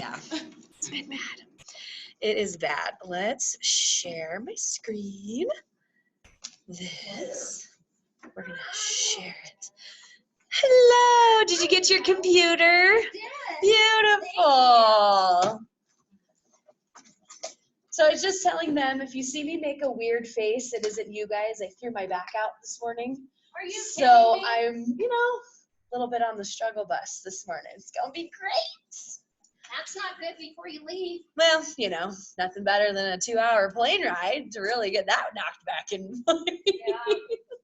Yeah, it's been bad. It is bad. Let's share my screen. We're gonna share it. Hello, did you get your computer? Beautiful. So I was just telling them, if you see me make a weird face, it isn't you guys. I threw my back out this morning. Are you So kidding me? I'm, a little bit on the struggle bus this morning. It's gonna be great. That's not good before you leave. Well, nothing better than a 2-hour plane ride to really get that knocked back in. Yeah.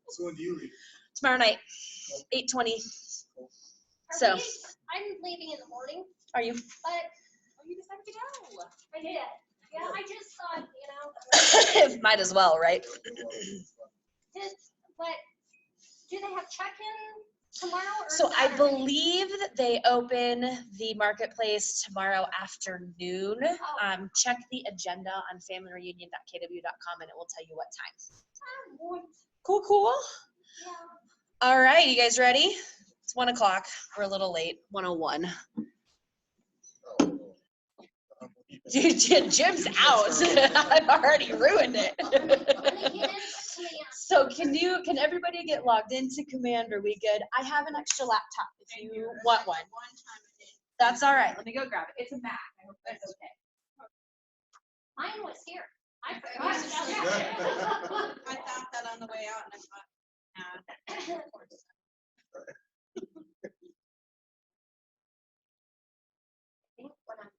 So when do you leave? Tomorrow night, 8:20. So. I'm leaving in the morning, Are you? but You decided to go. I did. Yeah, I just thought, Might as well, right? but do they have check-in tomorrow or So I Saturday? believe that they open the marketplace tomorrow afternoon. Oh. Check the agenda on familyreunion.kw.com and it will tell you what time. Oh, Cool. yeah. All right, you guys ready? It's 1 o'clock. We're a little late. 1:01. Jim's out. I've already ruined it. So can everybody get logged into Command? Are we good? I have an extra laptop if you want one. That's all right. Let me go grab it. It's a Mac. I hope that's okay. Mine was here. I forgot about that. I thought that on the way out, and I thought, I think what I'm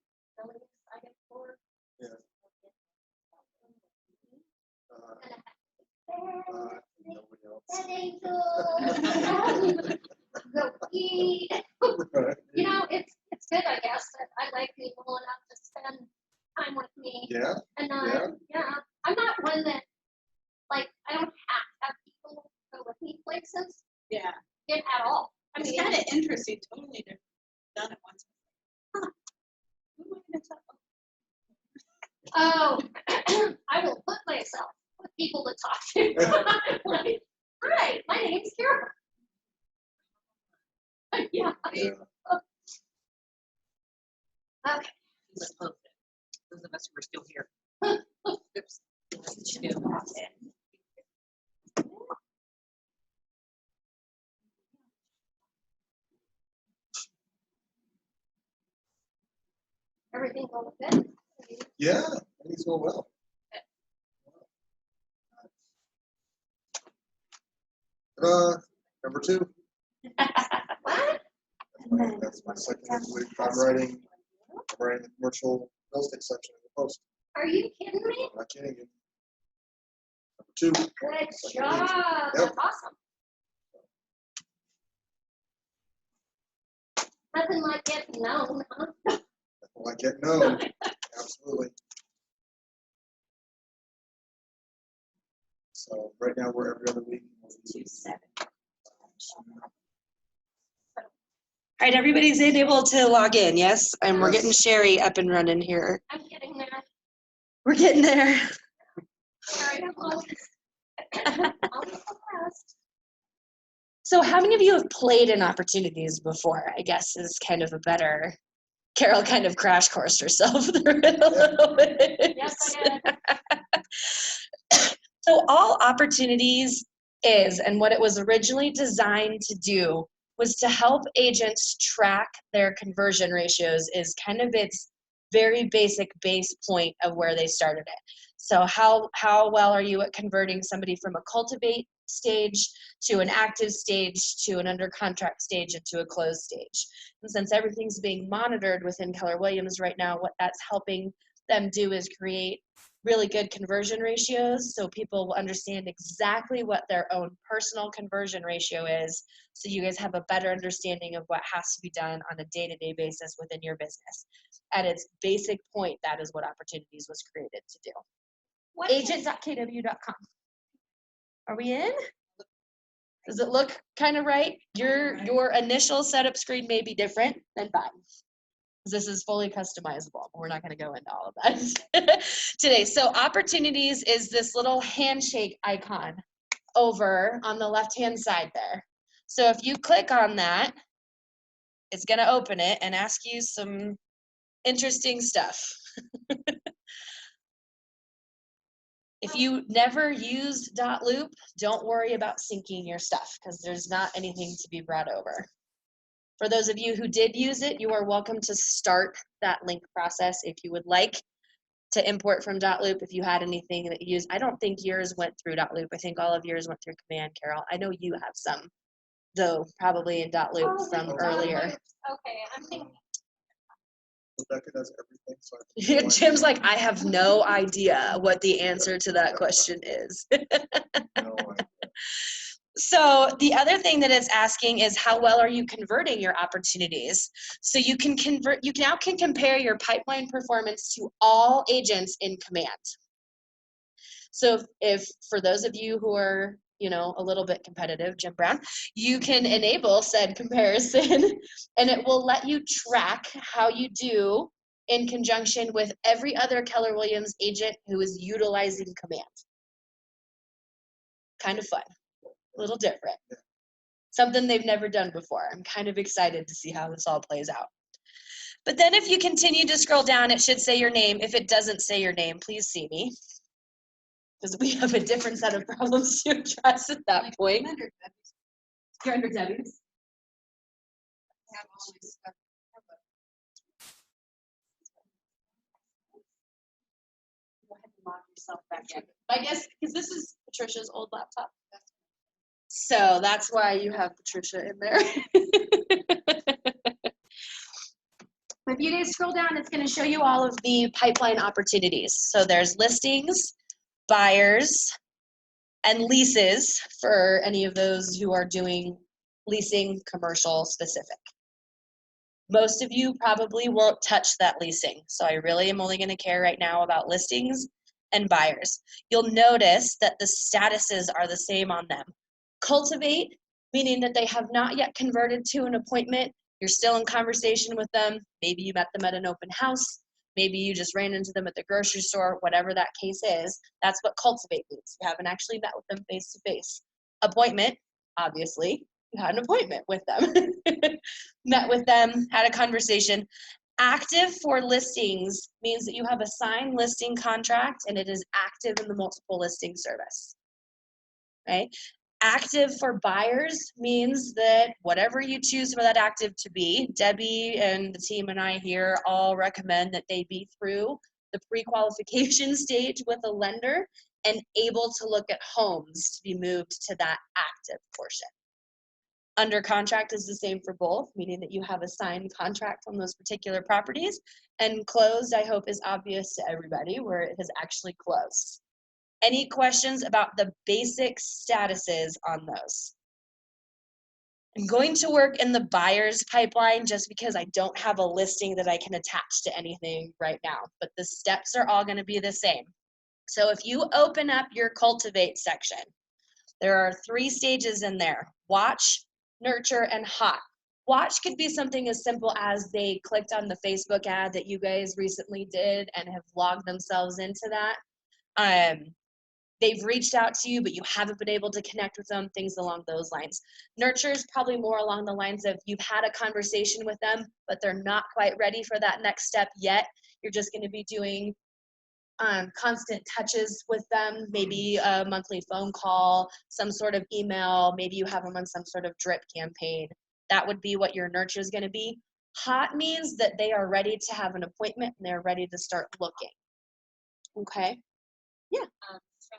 really excited for. Yeah. Nobody else. That angel. Go eat. It's good, I guess. I like people enough to spend time with me. Yeah. And Yeah. I'm not one that, I don't have to have people go with me places. yeah. At all. I It's mean, kind of interesting, totally different. Done it once. Huh. Who would have thought? I will put myself with people to talk to. Like, hi, my name's Carol. Yeah. Yeah. Okay. Let's close it. Those of us who are still here. Oops. What you do? Everything going good? Yeah. I think it's going well. Number 2. What? That's my second week. I'm writing the commercial real estate section of the Post. Are you kidding me? I'm not kidding you. Number 2. Good Second job. week. That's Yep. awesome. Nothing like getting known, huh? Like getting known. Absolutely. So right now we're every other week. 2-7. All right, everybody's able to log in, yes? And we're getting Sherry up and running here. I'm getting there. We're getting there. Sorry, I'm almost fast. So how many of you have played in opportunities before, I guess is kind of a better, Carol kind of crash coursed herself through it a little bit. Yes, I did. So all opportunities is, and what it was originally designed to do, was to help agents track their conversion ratios is kind of its very basic base point of where they started it. So how well are you at converting somebody from a cultivate stage to an active stage to an under contract stage and to a closed stage? And since everything's being monitored within Keller Williams right now, what that's helping them do is create really good conversion ratios so people will understand exactly what their own personal conversion ratio is, so you guys have a better understanding of what has to be done on a day-to-day basis within your business. At its basic point, that is what Opportunities was created to do. Agent.kw.com. Are we in? Does it look kind of right? Your initial setup screen may be different than mine. This is fully customizable. We're not going to go into all of that today. So Opportunities is this little handshake icon over on the left-hand side there. So if you click on that, it's going to open it and ask you some Interesting stuff. If you never used .loop, don't worry about syncing your stuff because there's not anything to be brought over. For those of you who did use it, you are welcome to start that link process if you would like to import from .loop if you had anything that you used. I don't think yours went through .loop. I think all of yours went through Command, Carol. I know you have some, though, probably in .loop Oh, from wait, earlier. Okay, I'm thinking, Rebecca does everything, so I have no Jim's idea. like, I have no idea what the answer to that question is. No idea. So the other thing that it's asking is how well are you converting your opportunities? So you can now compare your pipeline performance to all agents in Command. So if for those of you who are, a little bit competitive, Jim Brown, you can enable said comparison and it will let you track how you do in conjunction with every other Keller Williams agent who is utilizing Command. Kind of fun, a little different. Something they've never done before. I'm kind of excited to see how this all plays out. But then if you continue to scroll down, it should say your name. If it doesn't say your name, please see me. Because we have a different set of problems to address at that point. You're under Debbie's. Go ahead and lock yourself back in. I guess, because this is Patricia's old laptop. So that's why you have Patricia in there. If you guys scroll down, it's going to show you all of the pipeline opportunities. So there's listings, buyers, and leases for any of those who are doing leasing commercial specific. Most of you probably won't touch that leasing. So I really am only going to care right now about listings and buyers. You'll notice that the statuses are the same on them. Cultivate, meaning that they have not yet converted to an appointment. You're still in conversation with them. Maybe you met them at an open house. Maybe you just ran into them at the grocery store, whatever that case is. That's what cultivate means. You haven't actually met with them face to face. Appointment, obviously, you had an appointment with them. Met with them, had a conversation. Active for listings means that you have a signed listing contract and it is active in the multiple listing service. Right? Active for buyers means that whatever you choose for that active to be, Debbie and the team and I here all recommend that they be through the pre-qualification stage with a lender and able to look at homes to be moved to that active portion. Under contract is the same for both, meaning that you have a signed contract on those particular properties. And closed, I hope, is obvious to everybody where it has actually closed. Any questions about the basic statuses on those? I'm going to work in the buyer's pipeline just because I don't have a listing that I can attach to anything right now, but the steps are all going to be the same. So if you open up your cultivate section, there are 3 stages in there: watch, nurture, and hot. Watch could be something as simple as they clicked on the Facebook ad that you guys recently did and have logged themselves into that. They've reached out to you, but you haven't been able to connect with them, things along those lines. Nurture is probably more along the lines of you've had a conversation with them, but they're not quite ready for that next step yet. You're just going to be doing constant touches with them, maybe a monthly phone call, some sort of email, maybe you have them on some sort of drip campaign. That would be what your nurture is going to be. Hot means that they are ready to have an appointment and they're ready to start looking. Okay? So,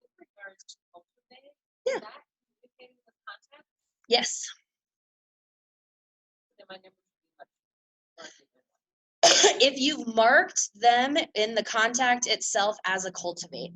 with regards to cultivate, Yeah. is that communicating with contact? Yes. Then my number would be much. If you've marked them in the contact itself as a cultivate.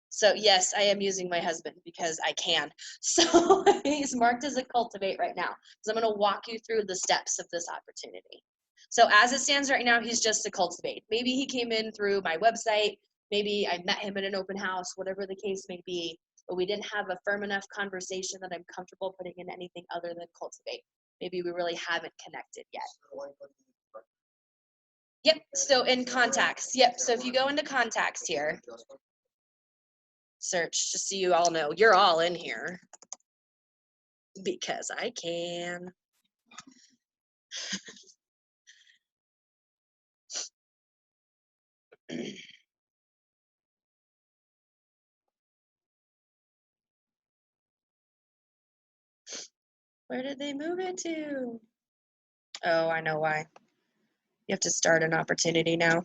So yes, I am using my husband because I can. So he's marked as a cultivate right now. So I'm going to walk you through the steps of this opportunity. So as it stands right now, he's just a cultivate. Maybe he came in through my website. Maybe I met him at an open house, whatever the case may be. But we didn't have a firm enough conversation that I'm comfortable putting in anything other than cultivate. Maybe we really haven't connected yet. Yep, so in contacts. Yep, so if you go into contacts here, search, just so you all know, you're all in here. Because I can. Where did they move it to? Oh, I know why. You have to start an opportunity now.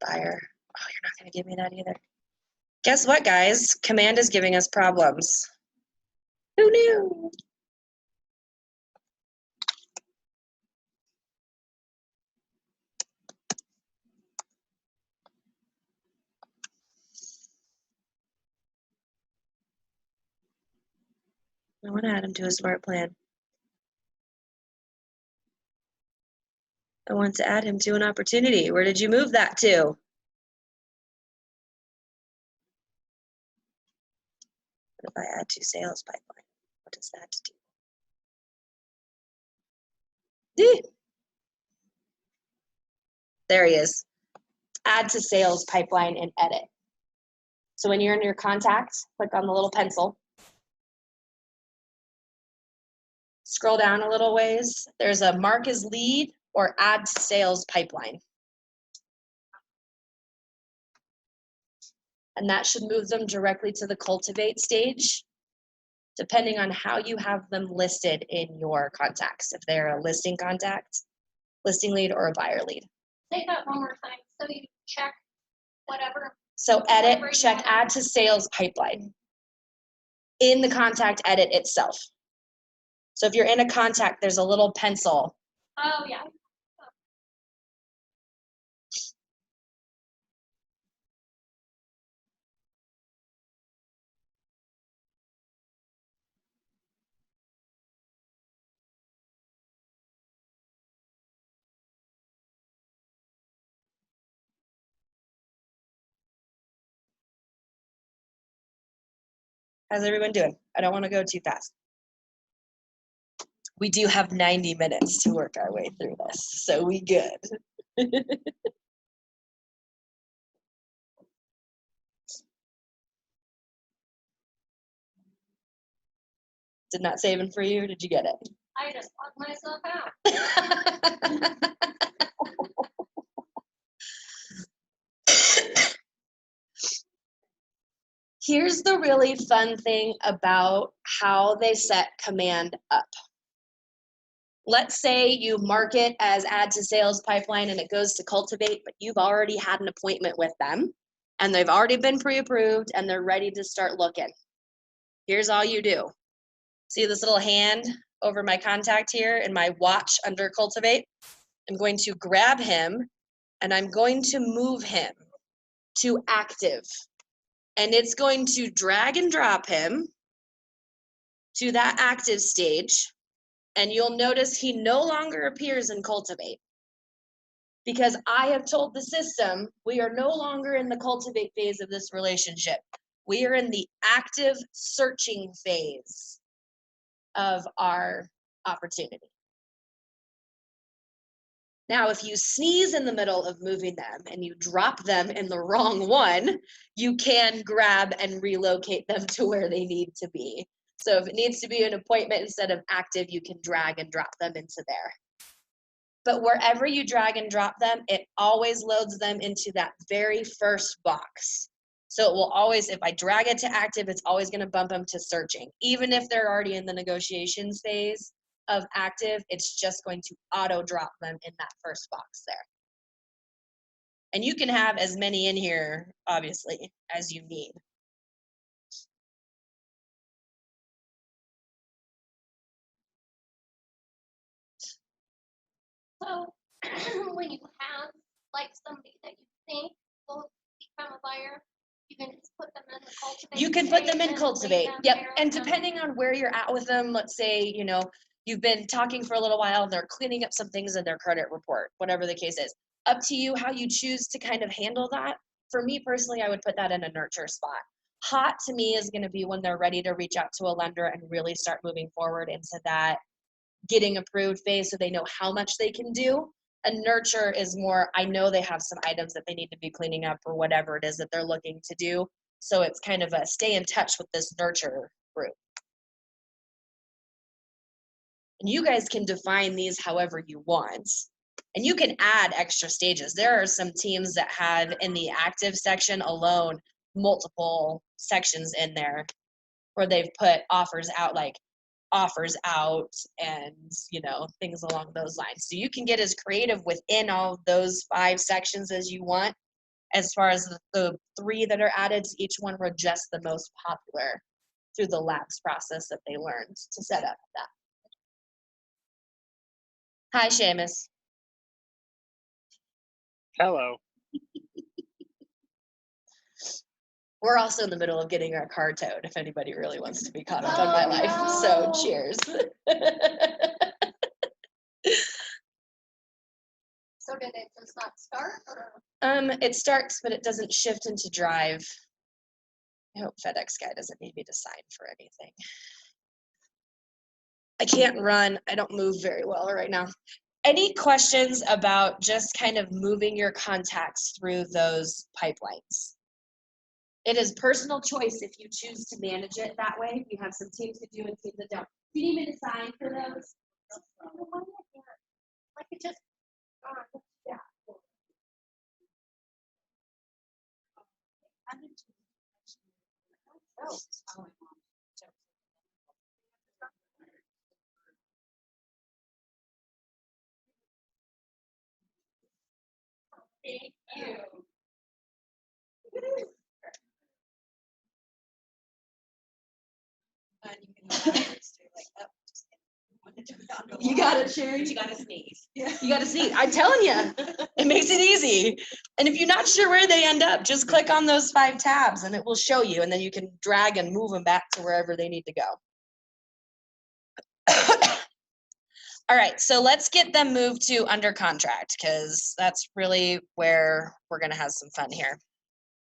Buyer. Oh, you're not going to give me that either. Guess what, guys? Command is giving us problems. Who knew? I want to add him to a smart plan. I want to add him to an opportunity. Where did you move that to? What if I add to sales pipeline? What does that do? There he is. Add to sales pipeline and edit. So when you're in your contacts, click on the little pencil. Scroll down a little ways. There's a mark as lead or add to sales pipeline. And that should move them directly to the cultivate stage, depending on how you have them listed in your contacts. If they're a listing contact, listing lead, or a buyer lead. Say that one more time, so you check whatever. So edit, check add to sales pipeline in the contact edit itself. So if you're in a contact, there's a little pencil. Oh, yeah. How's everyone doing? I don't want to go too fast. We do have 90 minutes to work our way through this, so we good. Did not saving for you? Did you get it? I just locked myself out. Here's the really fun thing about how they set command up. Let's say you mark it as add to sales pipeline and it goes to cultivate, but you've already had an appointment with them and they've already been pre-approved and they're ready to start looking. Here's all you do. See this little hand over my contact here and my watch under cultivate? I'm going to grab him and I'm going to move him to active. And it's going to drag and drop him to that active stage. And you'll notice he no longer appears in cultivate. Because I have told the system, we are no longer in the cultivate phase of this relationship. We are in the active searching phase of our opportunity. Now, if you sneeze in the middle of moving them and you drop them in the wrong one, you can grab and relocate them to where they need to be. So if it needs to be an appointment instead of active, you can drag and drop them into there. But wherever you drag and drop them, it always loads them into that very first box. So it will always, if I drag it to active, it's always going to bump them to searching. Even if they're already in the negotiations phase of active, it's just going to auto drop them in that first box there. And you can have as many in here, obviously, as you need. So when you have like somebody that you think will become a buyer, you can just put them in the cultivate. You can put them in and cultivate. leave them Yep. there And until- depending on where you're at with them, let's say, you know, you've been talking for a little while and they're cleaning up some things in their credit report, whatever the case is. Up to you how you choose to kind of handle that. For me personally, I would put that in a nurture spot. Hot to me is going to be when they're ready to reach out to a lender and really start moving forward into that getting approved phase so they know how much they can do. And nurture is more, I know they have some items that they need to be cleaning up or whatever it is that they're looking to do. So it's kind of a stay in touch with this nurture group. And you guys can define these however you want. And you can add extra stages. There are some teams that have in the active section alone multiple sections in there where they've put offers out, like offers out and, you know, things along those lines. So you can get as creative within all of those 5 sections as you want. As far as the 3 that are added to each one were just the most popular through the labs process that they learned to set up that. Hi, Seamus. Hello. We're also in the middle of getting our car towed if anybody really wants to be caught up on my Oh, life. no. So cheers. So did it just not start or? It starts, but it doesn't shift into drive. I hope FedEx guy doesn't need me to sign for anything. I can't run. I don't move very well right now. Any questions about just kind of moving your contacts through those pipelines? It is personal choice if you choose to manage it that way. You have some teams that do and teams that don't. Do you need me to sign for those? Like it just, yeah. Thank you. You got it, Sherry. You gotta sneeze. You got to see. I'm telling you, it makes it easy. And if you're not sure where they end up, just click on those 5 tabs and it will show you. And then you can drag and move them back to wherever they need to go. All right, so let's get them moved to under contract because that's really where we're going to have some fun here.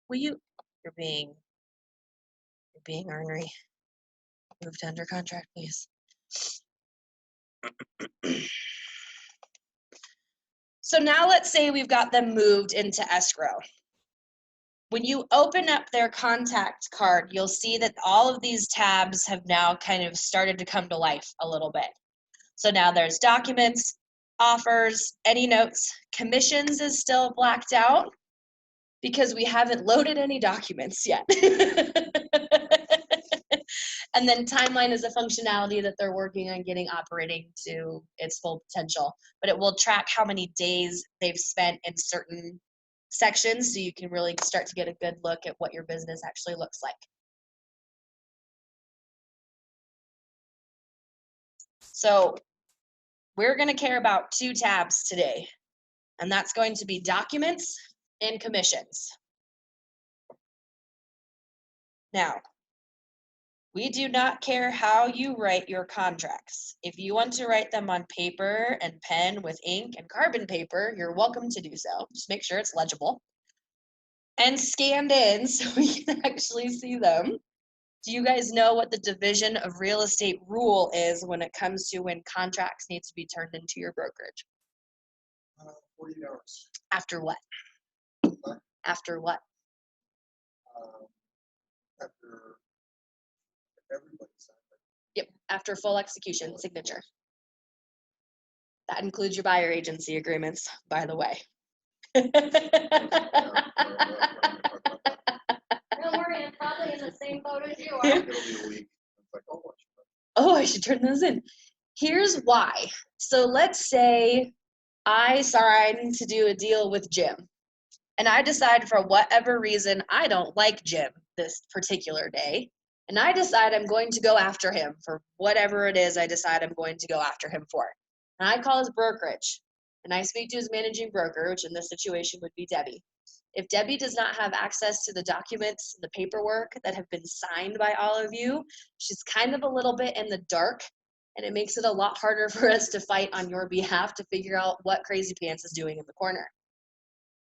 Will you? You're being ornery. Move to under contract, please. So now let's say we've got them moved into escrow. When you open up their contact card, you'll see that all of these tabs have now kind of started to come to life a little bit. So now there's documents, offers, any notes. Commissions is still blacked out because we haven't loaded any documents yet. And then timeline is a functionality that they're working on getting operating to its full potential. But it will track how many days they've spent in certain sections so you can really start to get a good look at what your business actually looks like. So we're going to care about 2 tabs today, and that's going to be documents and commissions. Now, we do not care how you write your contracts. If you want to write them on paper and pen with ink and carbon paper, you're welcome to do so. Just make sure it's legible and scanned in so we can actually see them. Do you guys know what the division of real estate rule is when it comes to when contracts need to be turned into your brokerage? 48 hours. After what? After what? After everybody signed it. Yep, after full execution, signature. That includes your buyer agency agreements, by the way. Don't worry, I'm probably in the same boat as you are. It'll be a week. It's like, oh, what? Oh, I should turn those in. Here's why. So let's say I signed to do a deal with Jim. And I decide for whatever reason I don't like Jim this particular day. And I decide I'm going to go after him for whatever it is I decide I'm going to go after him for. And I call his brokerage. And I speak to his managing broker, which in this situation would be Debbie. If Debbie does not have access to the documents, the paperwork that have been signed by all of you, she's kind of a little bit in the dark, and it makes it a lot harder for us to fight on your behalf to figure out what Crazy Pants is doing in the corner.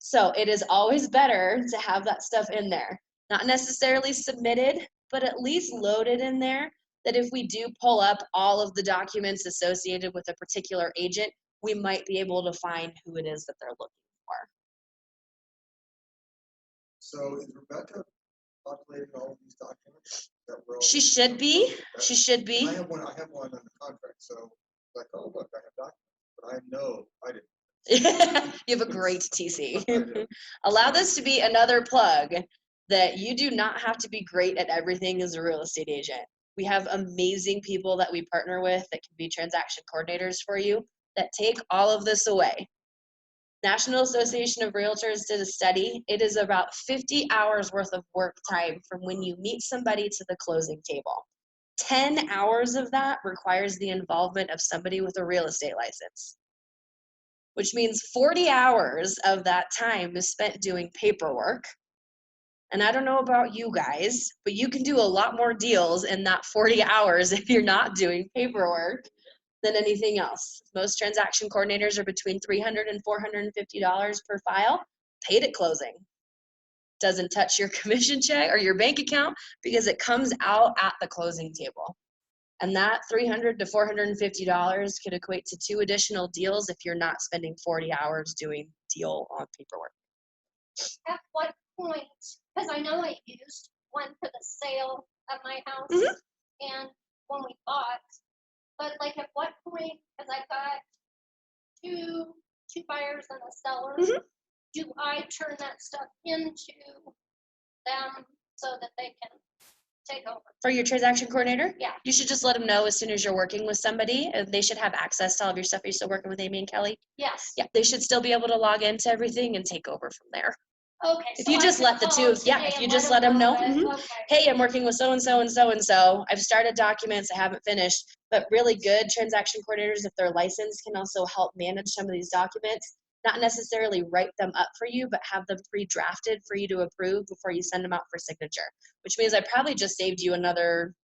So it is always better to have that stuff in there. Not necessarily submitted, but at least loaded in there, that if we do pull up all of the documents associated with a particular agent, we might be able to find who it is that they're looking for. So is Rebecca populating all of these documents that we're all? She should be. She should I be. have one under contract, so like, oh, look, I have documents, but I know I didn't. You have a great TC. I do. Allow this to be another plug. that you do not have to be great at everything as a real estate agent. We have amazing people that we partner with that can be transaction coordinators for you that take all of this away. National Association of Realtors did a study. It is about 50 hours worth of work time from when you meet somebody to the closing table. 10 hours of that requires the involvement of somebody with a real estate license, which means 40 hours of that time is spent doing paperwork. And I don't know about you guys, but you can do a lot more deals in that 40 hours if you're not doing paperwork than anything else. Most transaction coordinators are between $300 and $450 per file, paid at closing. Doesn't touch your commission check or your bank account because it comes out at the closing table. And that $300 to $450 could equate to 2 additional deals if you're not spending 40 hours doing deal on paperwork. At what point, because I know I used one for the sale of my house Mhm. and when we bought, but like at what point, because I've got two buyers and a seller, Mhm. do I turn that stuff into them so that they can take over? For your transaction coordinator? Yeah. You should just let them know as soon as you're working with somebody. They should have access to all of your stuff. Are you still working with Amy and Kelly? Yes. Yeah, they should still be able to log into everything and take over from there. Okay. If so you I just can let the call two, yeah, today if and you just let them know, that- mhm. Okay. Hey, I'm working with so-and-so and so-and-so. I've started documents, I haven't finished. But really good transaction coordinators, if they're licensed, can also help manage some of these documents. Not necessarily write them up for you, but have them pre-drafted for you to approve before you send them out for signature. Which means I probably just saved you another,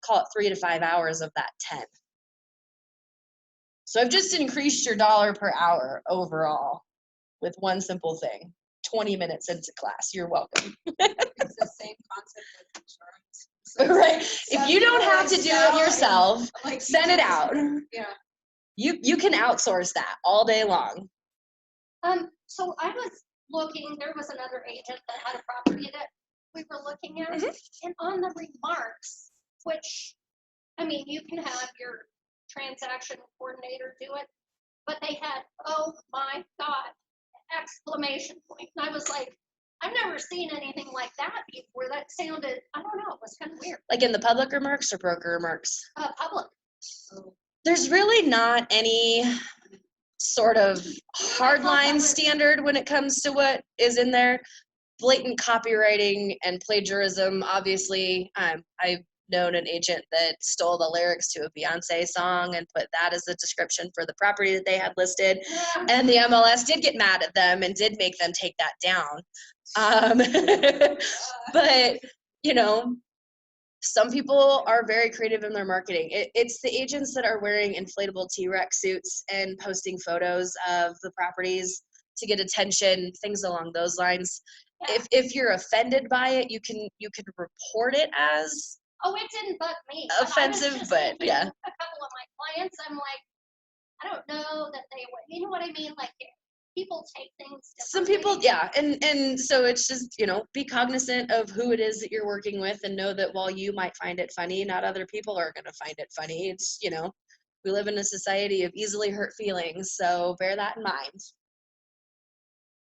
call it 3 to 5 hours of that 10. So I've just increased your dollar per hour overall with one simple thing. 20 minutes into class. You're welcome. It's the same concept with insurance. So Right. some If you don't people have to like do sell it and, yourself, like, send you it just- out. Yeah. You can outsource that all day long. So I was looking, there was another agent that had a property that we were looking at, Mhm. and on the remarks, which, I mean, you can have your transaction coordinator do it, but they had, oh my God, exclamation point. And I was like, I've never seen anything like that before. That sounded, I don't know, it was kind of weird. Like in the public remarks or broker remarks. Public. There's really not any sort of hardline standard when it comes to what is in there. Blatant copywriting and plagiarism, obviously. I've known an agent that stole the lyrics to a Beyonce song and put that as the description for the property that they had listed. And the MLS did get mad at them and did make them take that down. But, you know, some people are very creative in their marketing. It's the agents that are wearing inflatable T-Rex suits and posting photos of the properties to get attention, things along those lines. If you're offended by it, you can report it as Oh, it didn't bug me. But I was offensive, just but thinking, yeah. A couple of my clients, I'm like, I don't know that they would, you know what I mean? Like, people take things Some differently. people, yeah, and so it's just, you know, be cognizant of who it is that you're working with and know that while you might find it funny, not other people are going to find it funny. It's, you know, we live in a society of easily hurt feelings, so bear that in mind.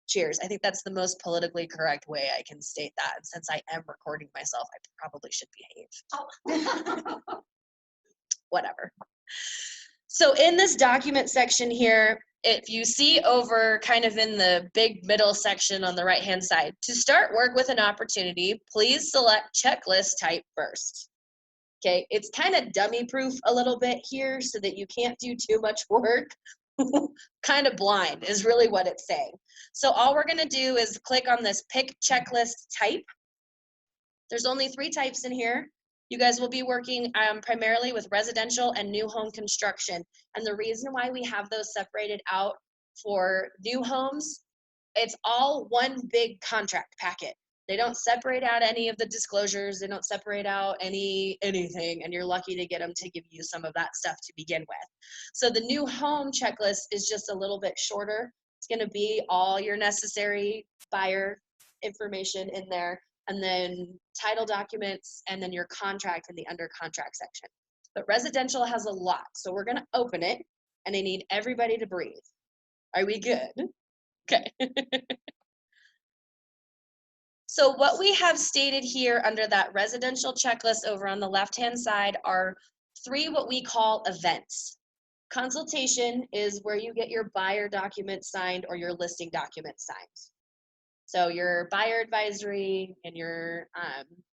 Cheers. I think that's the most politically correct way I can state that. And since I am recording myself, I probably should behave. Oh. Whatever. So in this document section here, if you see over kind of in the big middle section on the right-hand side, to start work with an opportunity, please select checklist type first. Okay, it's kind of dummy proof a little bit here so that you can't do too much work. Kind of blind is really what it's saying. So all we're going to do is click on this pick checklist type. There's only 3 types in here. You guys will be working primarily with residential and new home construction. And the reason why we have those separated out for new homes, it's all one big contract packet. They don't separate out any of the disclosures. They don't separate out anything, and you're lucky to get them to give you some of that stuff to begin with. So the new home checklist is just a little bit shorter. It's going to be all your necessary buyer information in there, and then title documents, and then your contract in the under contract section. But residential has a lot, so we're going to open it, and I need everybody to breathe. Are we good? Okay. So what we have stated here under that residential checklist over on the left-hand side are 3 what we call events. Consultation is where you get your buyer document signed or your listing document signed. So your buyer advisory and your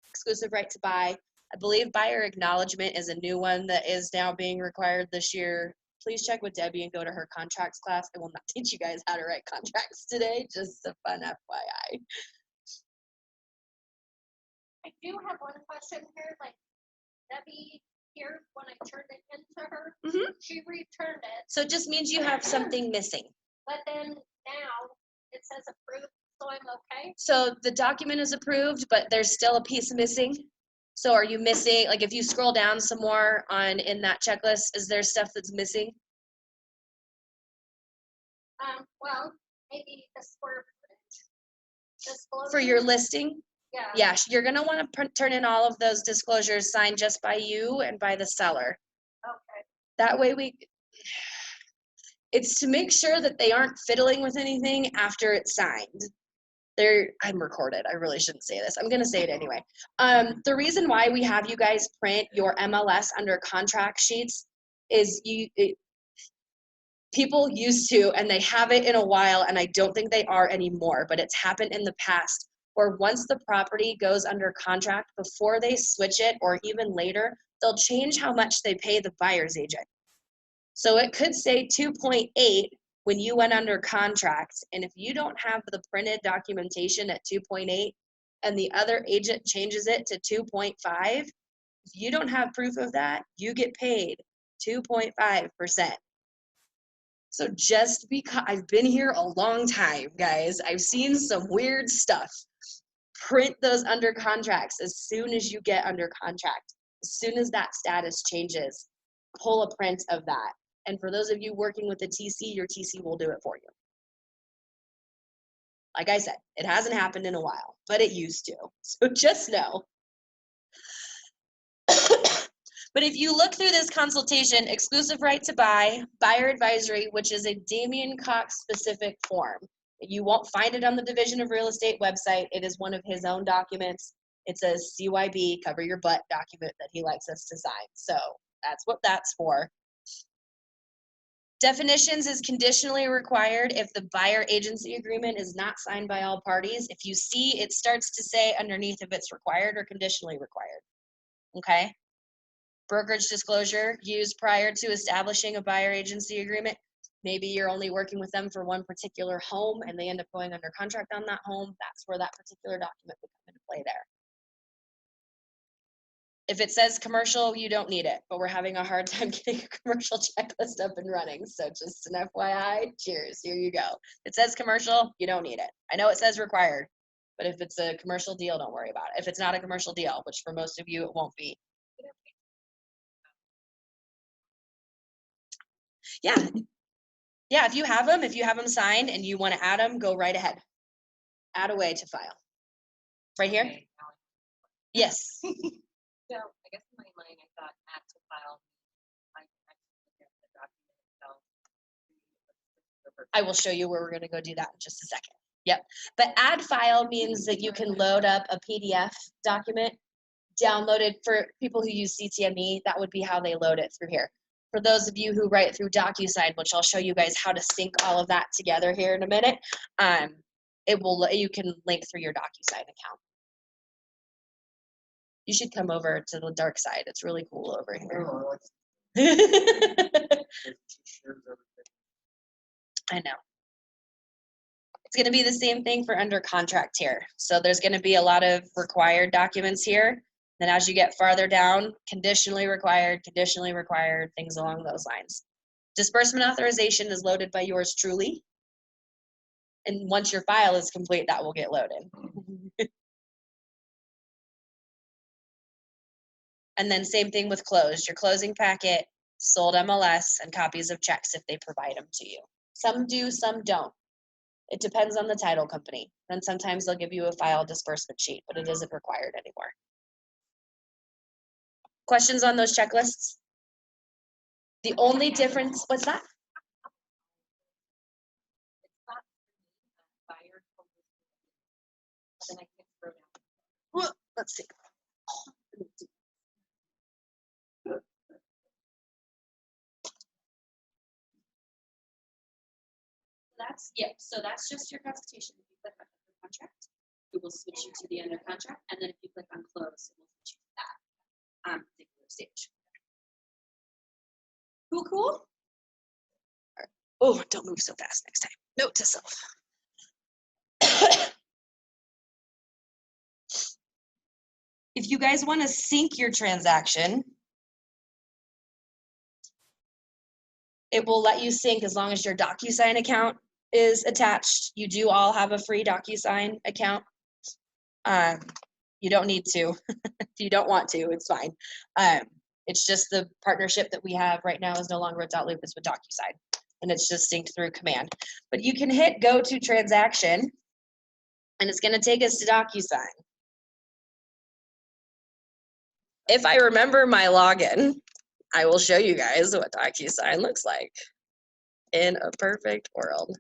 exclusive right to buy. I believe buyer acknowledgement is a new one that is now being required this year. Please check with Debbie and go to her contracts class. I will not teach you guys how to write contracts today, just a fun FYI. I do have one question here, like Debbie here, when I turned it into her, she returned it, So it just means you have something missing. but then now it says approved, so I'm okay. So the document is approved, but there's still a piece missing. So are you missing, like if you scroll down some more in that checklist, is there stuff that's missing? Well, maybe the square footage. For your Disclosure? listing? Yeah. Yeah, you're gonna wanna turn in all of those disclosures signed just by you and by the seller. Okay. That way it's to make sure that they aren't fiddling with anything after it's signed. I'm recorded, I really shouldn't say this. I'm gonna say it anyway. The reason why we have you guys print your MLS under contract sheets is people used to, and they have it in a while, and I don't think they are anymore, but it's happened in the past, where once the property goes under contract, before they switch it, or even later, they'll change how much they pay the buyer's agent. So it could say 2.8 when you went under contract, and if you don't have the printed documentation at 2.8, and the other agent changes it to 2.5, if you don't have proof of that, you get paid 2.5%. So just because I've been here a long time, guys, I've seen some weird stuff. Print those under contracts as soon as you get under contract. As soon as that status changes, pull a print of that. And for those of you working with the TC, your TC will do it for you. Like I said, it hasn't happened in a while, but it used to. So just know. But if you look through this consultation, exclusive right to buy, buyer advisory, which is a Damian Cox specific form. You won't find it on the Division of Real Estate website. It is one of his own documents. It's a CYB, cover your butt document that he likes us to sign. So that's what that's for. Definitions is conditionally required if the buyer agency agreement is not signed by all parties. If you see, it starts to say underneath if it's required or conditionally required. Okay? Brokerage disclosure used prior to establishing a buyer agency agreement. Maybe you're only working with them for one particular home and they end up going under contract on that home. That's where that particular document would come into play there. If it says commercial, you don't need it, but we're having a hard time getting a commercial checklist up and running. So just an FYI, cheers, here you go. If it says commercial, you don't need it. I know it says required, but if it's a commercial deal, don't worry about it. If it's not a commercial deal, which for most of you, it won't be. Yeah. Yeah, if you have them signed and you want to add them, go right ahead. Add away to file. Right here? Okay, now Yes. So I guess in my mind, I thought add to file. I actually get the document itself. I will show you where we're going to go do that in just a second. Yep. But add file means that you can load up a PDF document, download it. For people who use CTME, that would be how they load it through here. For those of you who write through DocuSign, which I'll show you guys how to sync all of that together here in a minute, you can link through your DocuSign account. You should come over to the dark side. It's really cool over here. I know. It's going to be the same thing for under contract here. So there's going to be a lot of required documents here. Then as you get farther down, conditionally required, things along those lines. Disbursement authorization is loaded by yours truly. And once your file is complete, that will get loaded. And then same thing with closed. Your closing packet, sold MLS, and copies of checks if they provide them to you. Some do, some don't. It depends on the title company. And sometimes they'll give you a file disbursement sheet, but it isn't required anymore. Questions on those checklists? The only difference, what's that? It's not buyer. Then I can throw Let's see. So that's just your consultation. If you click on under contract, it will switch you to the under contract, and then if you click on close, it will switch you to that particular stage. Cool, cool. Oh, don't move so fast next time. Note to self. If you guys want to sync your transaction, it will let you sync as long as your DocuSign account is attached. You do all have a free DocuSign account. You don't need to. If you don't want to, it's fine. It's just the partnership that we have right now is no longer with .loop, it's with DocuSign. And it's just synced through command. But you can hit go to transaction, and it's going to take us to DocuSign. If I remember my login, I will show you guys what DocuSign looks like in a perfect world.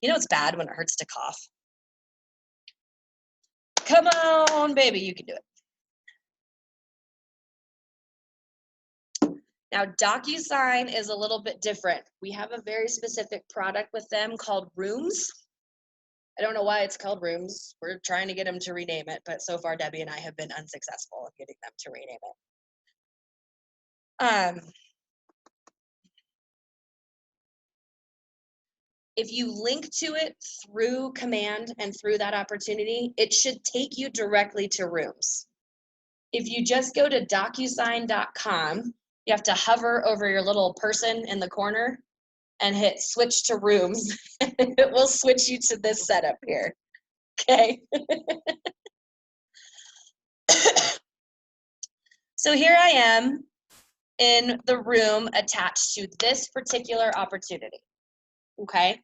You know it's bad when it hurts to cough. Come on, baby, you can do it. Now, DocuSign is a little bit different. We have a very specific product with them called Rooms. I don't know why it's called Rooms. We're trying to get them to rename it, but so far Debbie and I have been unsuccessful in getting them to rename it. If you link to it through command and through that opportunity, it should take you directly to Rooms. If you just go to DocuSign.com, you have to hover over your little person in the corner and hit switch to Rooms. It will switch you to this setup here. Okay. So here I am in the room attached to this particular opportunity. Okay.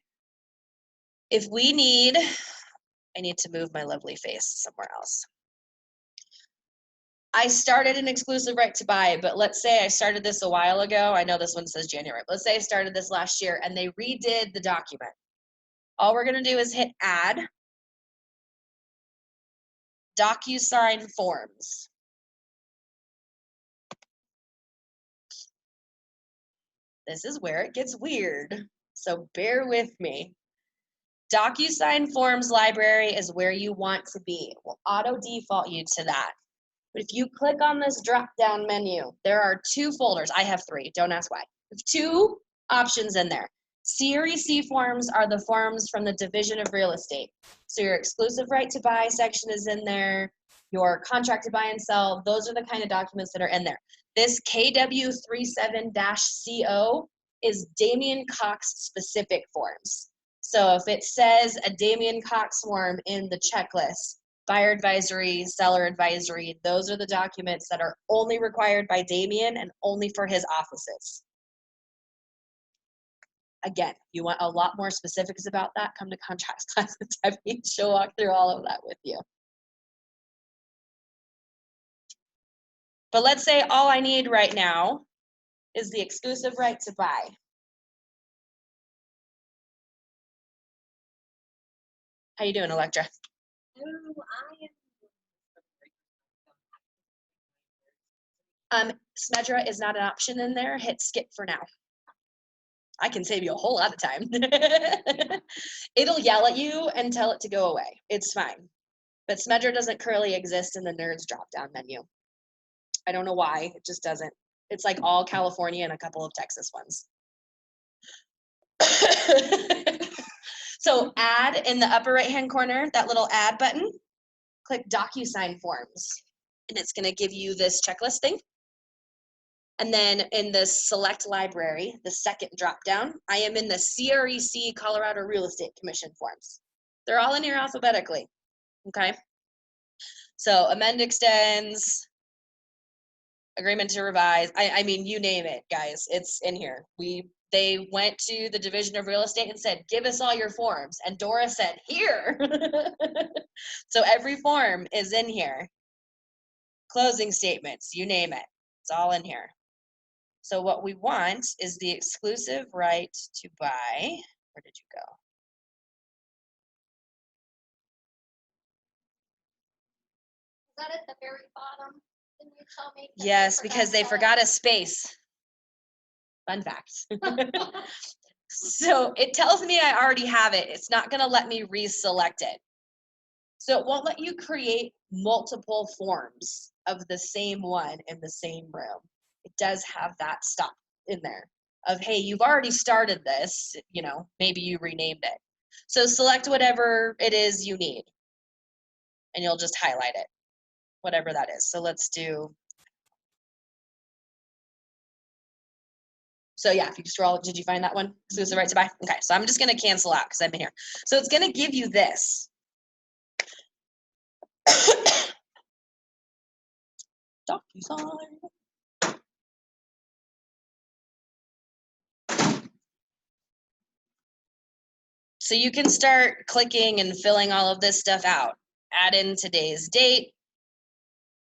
If we need, I need to move my lovely face somewhere else. I started an exclusive right to buy, but let's say I started this a while ago. I know this one says January, but let's say I started this last year and they redid the document. All we're going to do is hit add, DocuSign forms. This is where it gets weird, so bear with me. DocuSign forms library is where you want to be. It will auto default you to that. But if you click on this drop-down menu, there are two folders. I have three, don't ask why. There's two options in there. CREC forms are the forms from the Division of Real Estate. So your exclusive right to buy section is in there. Your contract to buy and sell, those are the kind of documents that are in there. This KW37-CO is Damien Cox specific forms. So if it says a Damien Cox form in the checklist, buyer advisory, seller advisory, those are the documents that are only required by Damien and only for his offices. Again, you want a lot more specifics about that, come to contracts class with Debbie. She'll walk through all of that with you. But let's say all I need right now is the exclusive right to buy. How you doing, Electra? Smedra is not an option in there. Hit skip for now. I can save you a whole lot of time. It'll yell at you and tell it to go away. It's fine. But Smedra doesn't currently exist in the NERDS drop-down menu. I don't know why, it just doesn't. It's like all California and a couple of Texas ones. So add in the upper right-hand corner, that little add button, click DocuSign forms. And it's gonna give you this checklist thing. And then in the select library, the second drop-down, I am in the CREC Colorado Real Estate Commission forms. They're all in here alphabetically, okay? So amend, extends, agreement to revise, I mean, you name it, guys, it's in here. They went to the Division of Real Estate and said, give us all your forms. And Dora said, here. So every form is in here. Closing statements, you name it, it's all in here. So what we want is the exclusive right to buy. Where did you go? that at the very bottom? Can you tell me? Yes, because they that. forgot a space. Fun fact. So it tells me I already have it. It's not going to let me reselect it. So it won't let you create multiple forms of the same one in the same room. It does have that stop in there of, hey, you've already started this, you know, maybe you renamed it. So select whatever it is you need and you'll just highlight it, whatever that is. So let's do. So yeah, if you scroll, did you find that one? Exclusive right to buy? Okay, so I'm just gonna cancel out because I've been here. So it's gonna give you this. DocuSign. So you can start clicking and filling all of this stuff out. Add in today's date,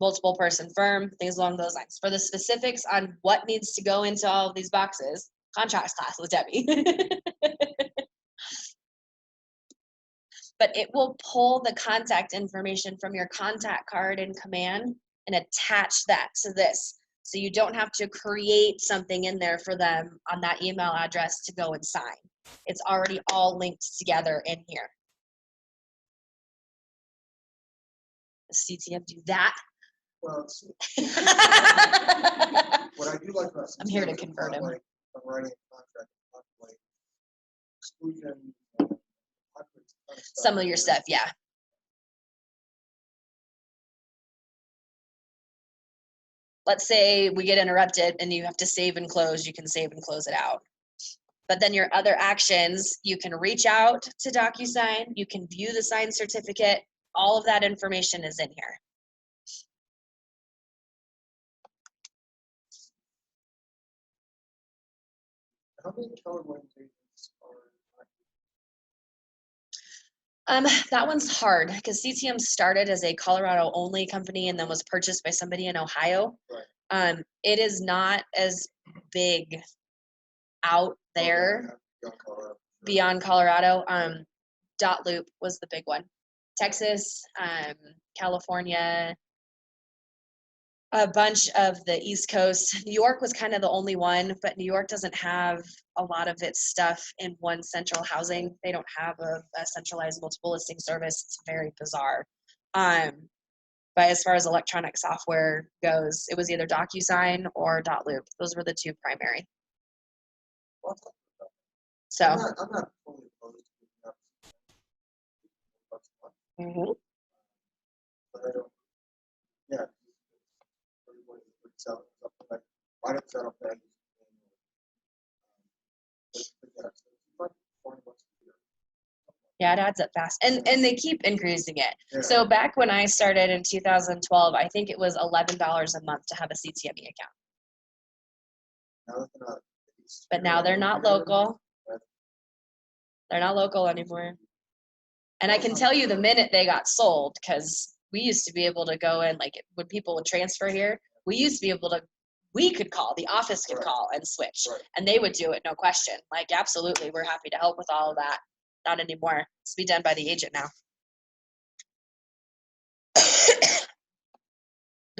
multiple person firm, things along those lines. For the specifics on what needs to go into all of these boxes, contracts class with Debbie. But it will pull the contact information from your contact card in Command and attach that to this. So you don't have to create something in there for them on that email address to go and sign. It's already all linked together in here. Does CTM do that? Well, what I do like about I'm here to CTM is convert him. like I'm writing a contract, like exclusion. Some of your stuff, yeah. Let's say we get interrupted and you have to save and close, you can save and close it out. But then your other actions, you can reach out to DocuSign, you can view the signed certificate, all of that information is in here. How many colorblind agents are? That one's hard because CTM started as a Colorado only company and then was purchased by somebody in Ohio. Right. It is not as big out there beyond Colorado. Dot Loop was the big one. Texas, California, a bunch of the East Coast. New York was kind of the only one, but New York doesn't have a lot of its stuff in one central housing. They don't have a centralized multiple listing service. It's very bizarre. But as far as electronic software goes, it was either DocuSign or Dot Loop. Those were the two primary. So. I'm not totally opposed to picking up. Mhm. But I don't. Yeah. Everybody freaks out. Like, why don't set up that? Yeah, it adds up fast, and they keep increasing it. Yeah. So back when I started in 2012, I think it was $11 a month to have a CTME account. But now they're not local. They're not local anymore. And I can tell you the minute they got sold, because we used to be able to go in, like when people would transfer here, we could call, the office could call and switch. Right. And they would do it, no question. Like, absolutely, we're happy to help with all of that. Not anymore. It's be done by the agent now.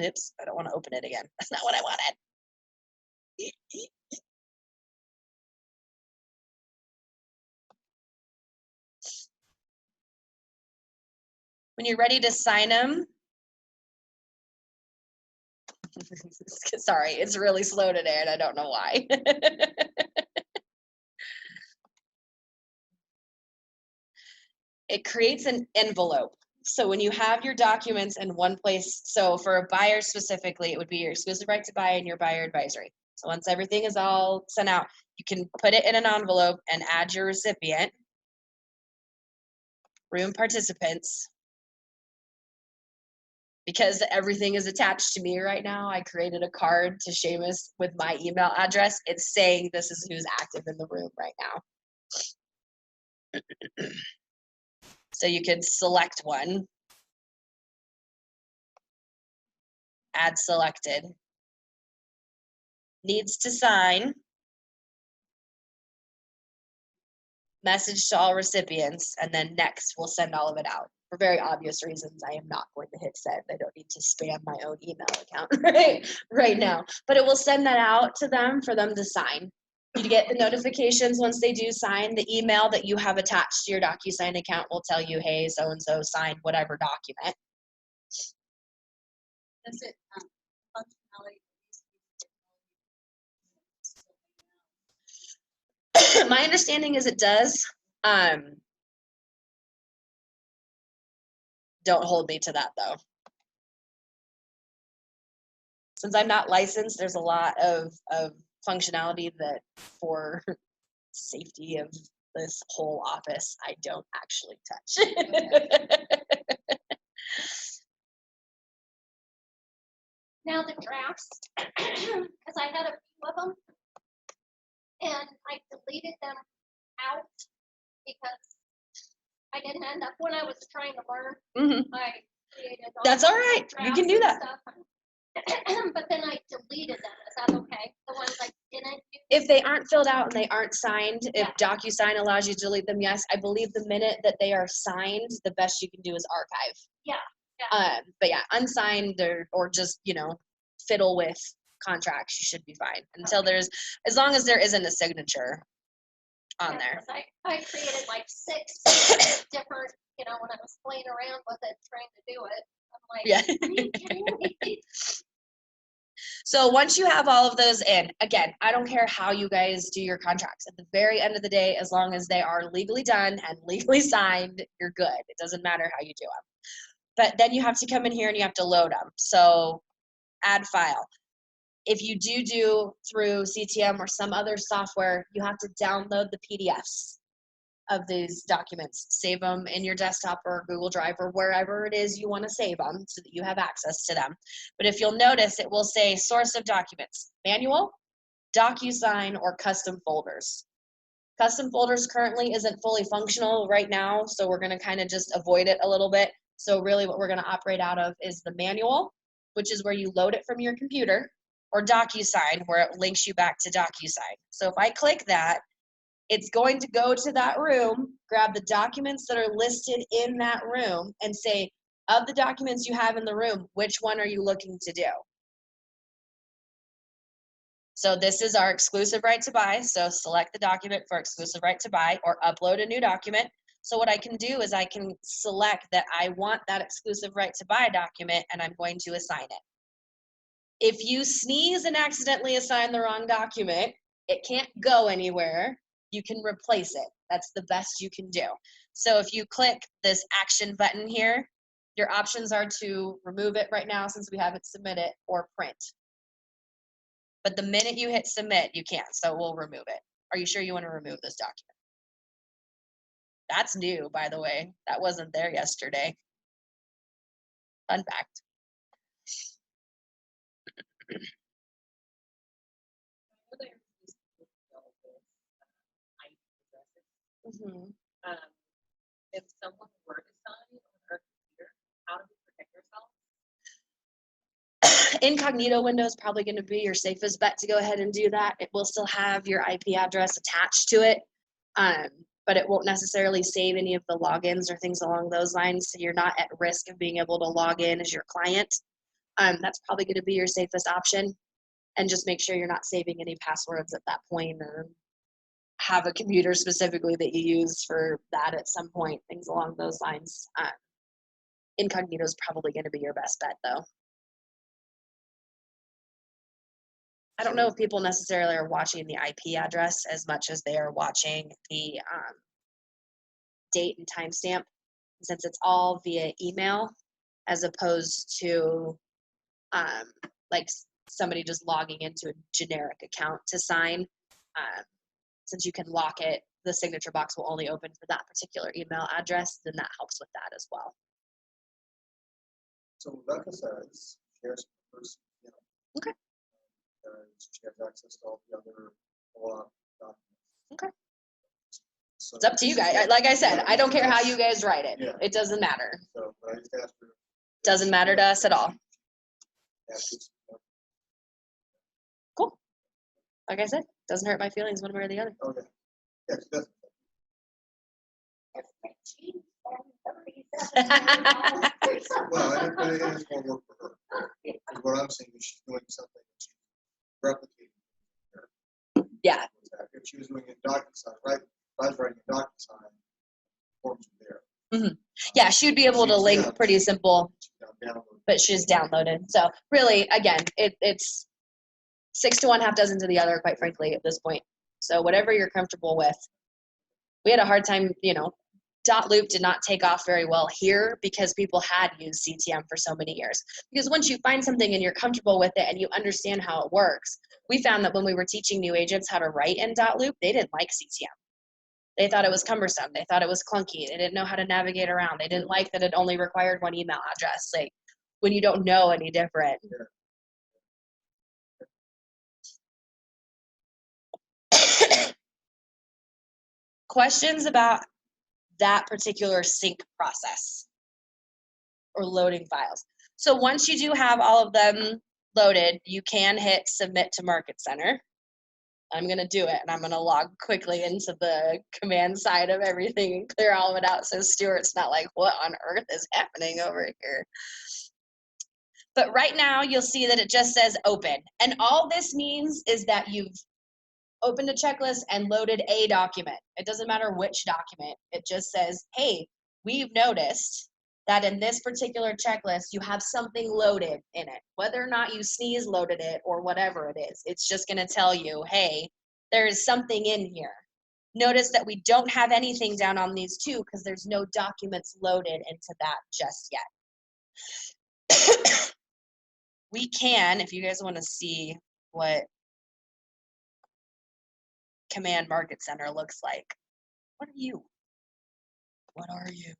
Oops, I don't want to open it again. That's not what I wanted. When you're ready to sign them, sorry, it's really slow today and I don't know why. It creates an envelope. So when you have your documents in one place, so for a buyer specifically, it would be your exclusive right to buy and your buyer advisory. So once everything is all sent out, you can put it in an envelope and add your recipient, room participants. Because everything is attached to me right now, I created a card to Seamus with my email address. It's saying this is who's active in the room right now. So you could select one, add selected, needs to sign, message to all recipients, and then next we'll send all of it out. for very obvious reasons, I am not going to hit send. I don't need to spam my own email account right now. But it will send that out to them for them to sign. You get the notifications once they do sign. The email that you have attached to your DocuSign account will tell you, hey, so-and-so signed whatever document. Does it, functionality? My understanding is it does. Don't hold me to that though. Since I'm not licensed, there's a lot of functionality that for safety of this whole office, I don't actually touch. Now the drafts, because I had a few of them, and I deleted them out because I didn't end up, when I was trying to learn, Mhm. I created all That's all kinds of right. You can drafts do and that. stuff. But then I deleted them. Is that okay? The ones I didn't do? If they aren't filled out and they aren't signed, if Yeah. DocuSign allows you to delete them, yes. I believe the minute that they are signed, the best you can do is archive. Yeah. But yeah, unsigned or just, fiddle with contracts, you should be fine until there's, as long as there isn't a signature on Yeah, there. 'cause I created like 6 different, when I was playing around with it, trying to do it. I'm like, Yeah. are you kidding me? So once you have all of those in, again, I don't care how you guys do your contracts. At the very end of the day, as long as they are legally done and legally signed, you're good. It doesn't matter how you do them. But then you have to come in here and you have to load them. So add file. If you do through CTM or some other software, you have to download the PDFs of these documents. Save them in your desktop or Google Drive or wherever it is you want to save them so that you have access to them. But if you'll notice, it will say source of documents, manual, DocuSign, or custom folders. Custom folders currently isn't fully functional right now, so we're going to kind of just avoid it a little bit. So really what we're going to operate out of is the manual, which is where you load it from your computer, or DocuSign, where it links you back to DocuSign. So if I click that, it's going to go to that room, grab the documents that are listed in that room, and say, of the documents you have in the room, which one are you looking to do? So this is our exclusive right to buy. So select the document for exclusive right to buy or upload a new document. So what I can do is I can select that I want that exclusive right to buy document and I'm going to assign it. If you sneeze and accidentally assign the wrong document, it can't go anywhere. You can replace it. That's the best you can do. So if you click this action button here, your options are to remove it right now since we haven't submitted or print. But the minute you hit submit, you can't, so we'll remove it. Are you sure you want to remove this document? That's new, by the way. That wasn't there yesterday. Fun fact. I know there is this deal with, IP addresses. Mhm. If someone were to sign on our computer, how do we protect ourselves? Incognito window is probably going to be your safest bet to go ahead and do that. It will still have your IP address attached to it, but it won't necessarily save any of the logins or things along those lines, so you're not at risk of being able to log in as your client. That's probably going to be your safest option, and just make sure you're not saving any passwords at that point or have a computer specifically that you use for that at some point, things along those lines. Incognito is probably going to be your best bet, though. I don't know if people necessarily are watching the IP address as much as they are watching the date and timestamp, since it's all via email as opposed to like somebody just logging into a generic account to sign. Since you can lock it, the signature box will only open for that particular email address, then that helps with that as well. So Rebecca says she has first, Okay. she has access to all the other law documents. Okay. So It's up to you guys. Like I said, I don't care how you guys write it. Yeah. It doesn't matter. So, but I just asked her. Doesn't matter to us at all. Cool. Like I said, doesn't hurt my feelings one way or the other. Okay. Yes, that's. If they cheat, then the reason Well, and it is more work for her. And what I'm saying is she's doing something, that she's replicating. Yeah. If she was doing it in DocuSign, right? If I was writing a DocuSign, forms are there. Yeah, she would be able to link pretty simple, She can download. but she's downloaded. So really, again, it's 6 to 1, half dozen to the other, quite frankly, at this point. So whatever you're comfortable with. We had a hard time, Dotloop did not take off very well here because people had used CTM for so many years. Because once you find something and you're comfortable with it and you understand how it works, we found that when we were teaching new agents how to write in Dotloop, they didn't like CTM. They thought it was cumbersome. They thought it was clunky. They didn't know how to navigate around. They didn't like that it only required one email address. Like, when you don't know any different. Questions about that particular sync process or loading files. So once you do have all of them loaded, you can hit submit to Market Center. I'm going to do it, and I'm going to log quickly into the command side of everything and clear all of it out so Stuart's not like, what on earth is happening over here? But right now, you'll see that it just says open. And all this means is that you've opened a checklist and loaded a document. It doesn't matter which document. It just says, hey, we've noticed that in this particular checklist, you have something loaded in it. Whether or not you sneeze loaded it or whatever it is, it's just going to tell you, hey, there is something in here. Notice that we don't have anything down on these two because there's no documents loaded into that just yet. We can, if you guys want to see what Command Market Center looks like. What are you? What are you?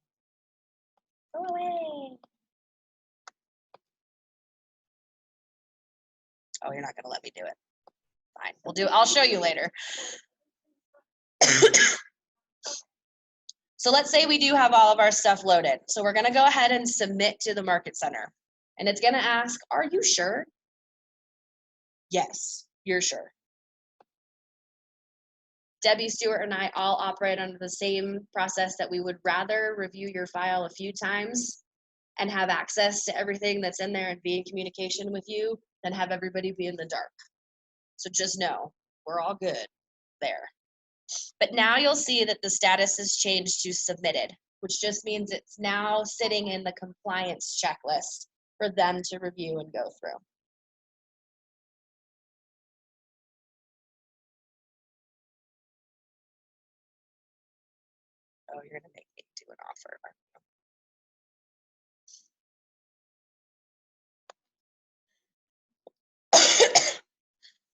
Go away. Oh, you're not gonna let me do it. Fine, I'll show you later. So let's say we do have all of our stuff loaded. So we're gonna go ahead and submit to the Market Center. And it's gonna ask, are you sure? Yes, you're sure. Debbie, Stewart, and I all operate under the same process that we would rather review your file a few times and have access to everything that's in there and be in communication with you than have everybody be in the dark. So just know, we're all good there. But now you'll see that the status has changed to submitted, which just means it's now sitting in the compliance checklist for them to review and go through. Oh, you're gonna make me do an offer.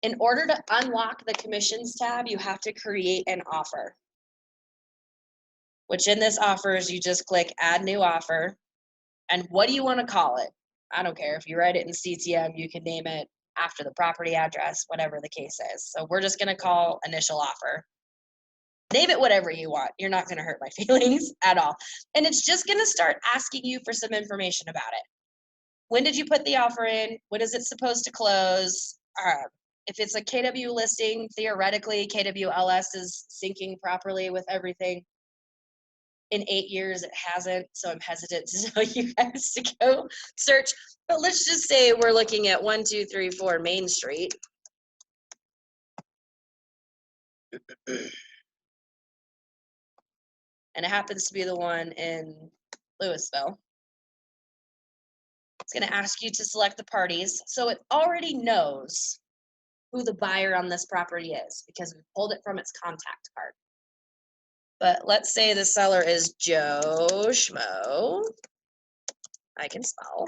In order to unlock the commissions tab, you have to create an offer, which in this offer is you just click add new offer. And what do you want to call it? I don't care. If you write it in CTM, you can name it after the property address, whatever the case is. So we're just going to call initial offer. Name it whatever you want. You're not going to hurt my feelings at all. And it's just going to start asking you for some information about it. When did you put the offer in? When is it supposed to close? If it's a KW listing, theoretically, KWLS is syncing properly with everything. In 8 years, it hasn't, so I'm hesitant to tell you guys to go search. But let's just say we're looking at 1234 Main Street. And it happens to be the one in Louisville. It's going to ask you to select the parties. So it already knows who the buyer on this property is because we pulled it from its contact card. But let's say the seller is Joe Schmo. I can spell.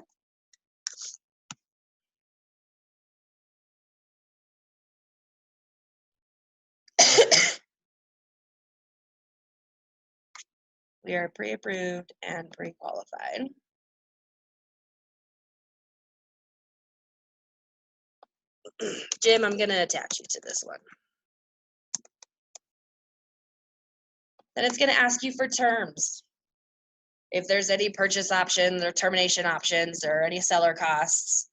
We are pre-approved and pre-qualified. Jim, I'm going to attach you to this one. Then it's going to ask you for terms. If there's any purchase options or termination options or any seller costs.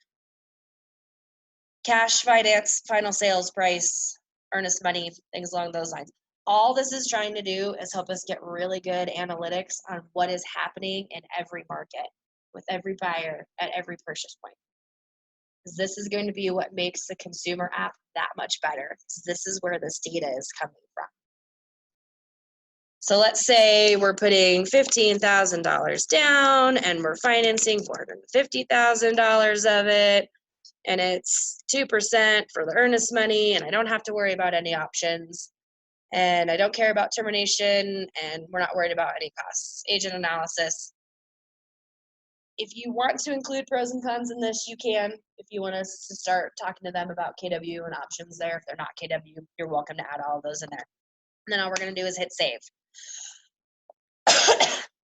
Cash, finance, final sales price, earnest money, things along those lines. All this is trying to do is help us get really good analytics on what is happening in every market with every buyer at every purchase point. 'Cause this is going to be what makes the consumer app that much better. 'Cause this is where this data is coming from. So let's say we're putting $15,000 down and we're financing $450,000 of it, and it's 2% for the earnest money, and I don't have to worry about any options, and I don't care about termination, and we're not worried about any costs. Agent analysis. If you want to include pros and cons in this, you can. If you want us to start talking to them about KW and options there, if they're not KW, you're welcome to add all of those in there. And then all we're going to do is hit save.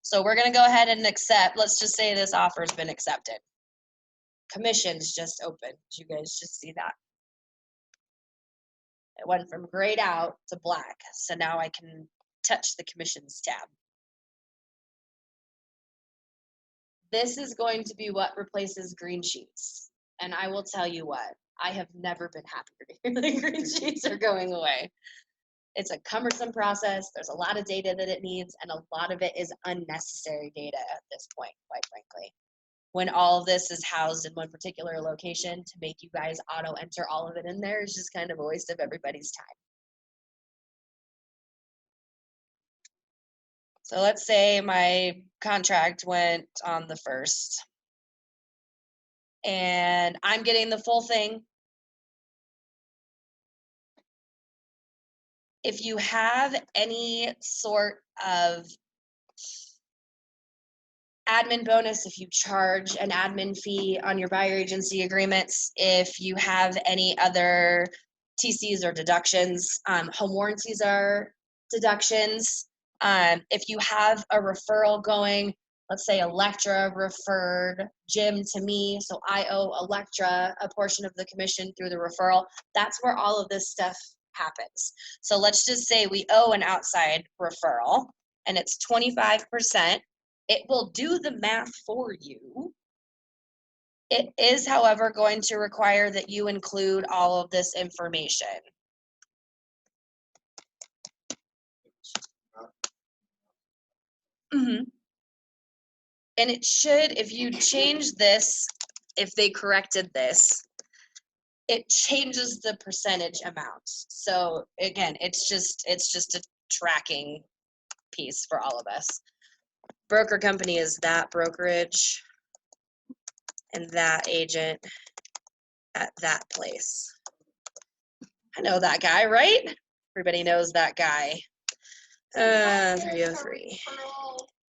So we're going to go ahead and accept. Let's just say this offer has been accepted. Commissions just opened. You guys just see that. It went from grayed out to black. So now I can touch the commissions tab. This is going to be what replaces green sheets. And I will tell you what, I have never been happier to hear the green sheets are going away. It's a cumbersome process. There's a lot of data that it needs, and a lot of it is unnecessary data at this point, quite frankly. When all of this is housed in one particular location, to make you guys auto enter all of it in there is just kind of a waste of everybody's time. So let's say my contract went on the 1st, and I'm getting the full thing. If you have any sort of admin bonus, if you charge an admin fee on your buyer agency agreements, if you have any other TCs or deductions, home warranties are deductions. If you have a referral going, let's say Electra referred Jim to me, so I owe Electra a portion of the commission through the referral. That's where all of this stuff happens. So let's just say we owe an outside referral and it's 25%. It will do the math for you. It is, however, going to require that you include all of this information. Mm-hmm. And it should, if you change this, if they corrected this, it changes the percentage amount. So again, it's just a tracking piece for all of us. Broker company is that brokerage and that agent at that place. I know that guy, right? Everybody knows that guy. 303.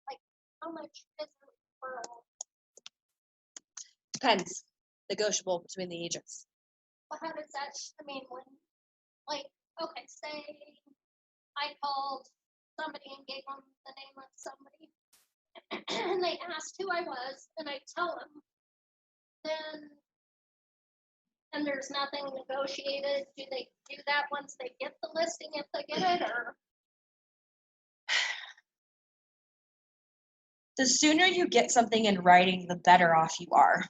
Like, how much is a referral? Depends. Negotiable between the agents. Well, how does that, I mean, when, like, okay, say I called somebody and gave them the name of somebody, and they asked who I was, and I tell them, then, and there's nothing negotiated, do they do that once they get the listing, if they get it, or? The sooner you get something in writing, the better off you are.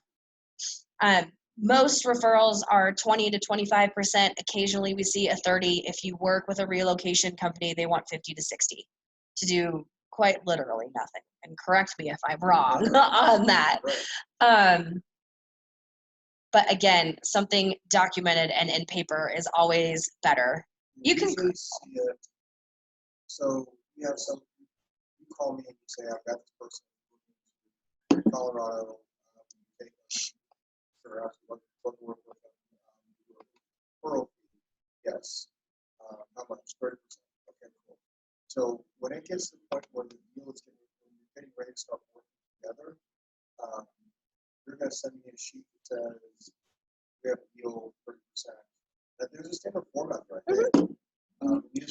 Most referrals are 20 to 25%. Occasionally we see a 30. If you work with a relocation company, they want 50 to 60 to do quite literally nothing. And correct me if I'm wrong on that. But again, something documented and in paper is always better. You can usually see it. So you have some, you call me and you say, I've got this person moving to Colorado, take or ask what to work with them, referral fee. Yes. How much? 30%. Okay, cool. So when it gets to the point where the deal is when you're getting ready to start working together, you're going to send me a sheet that says we have a deal 30%. There's a standard format right there.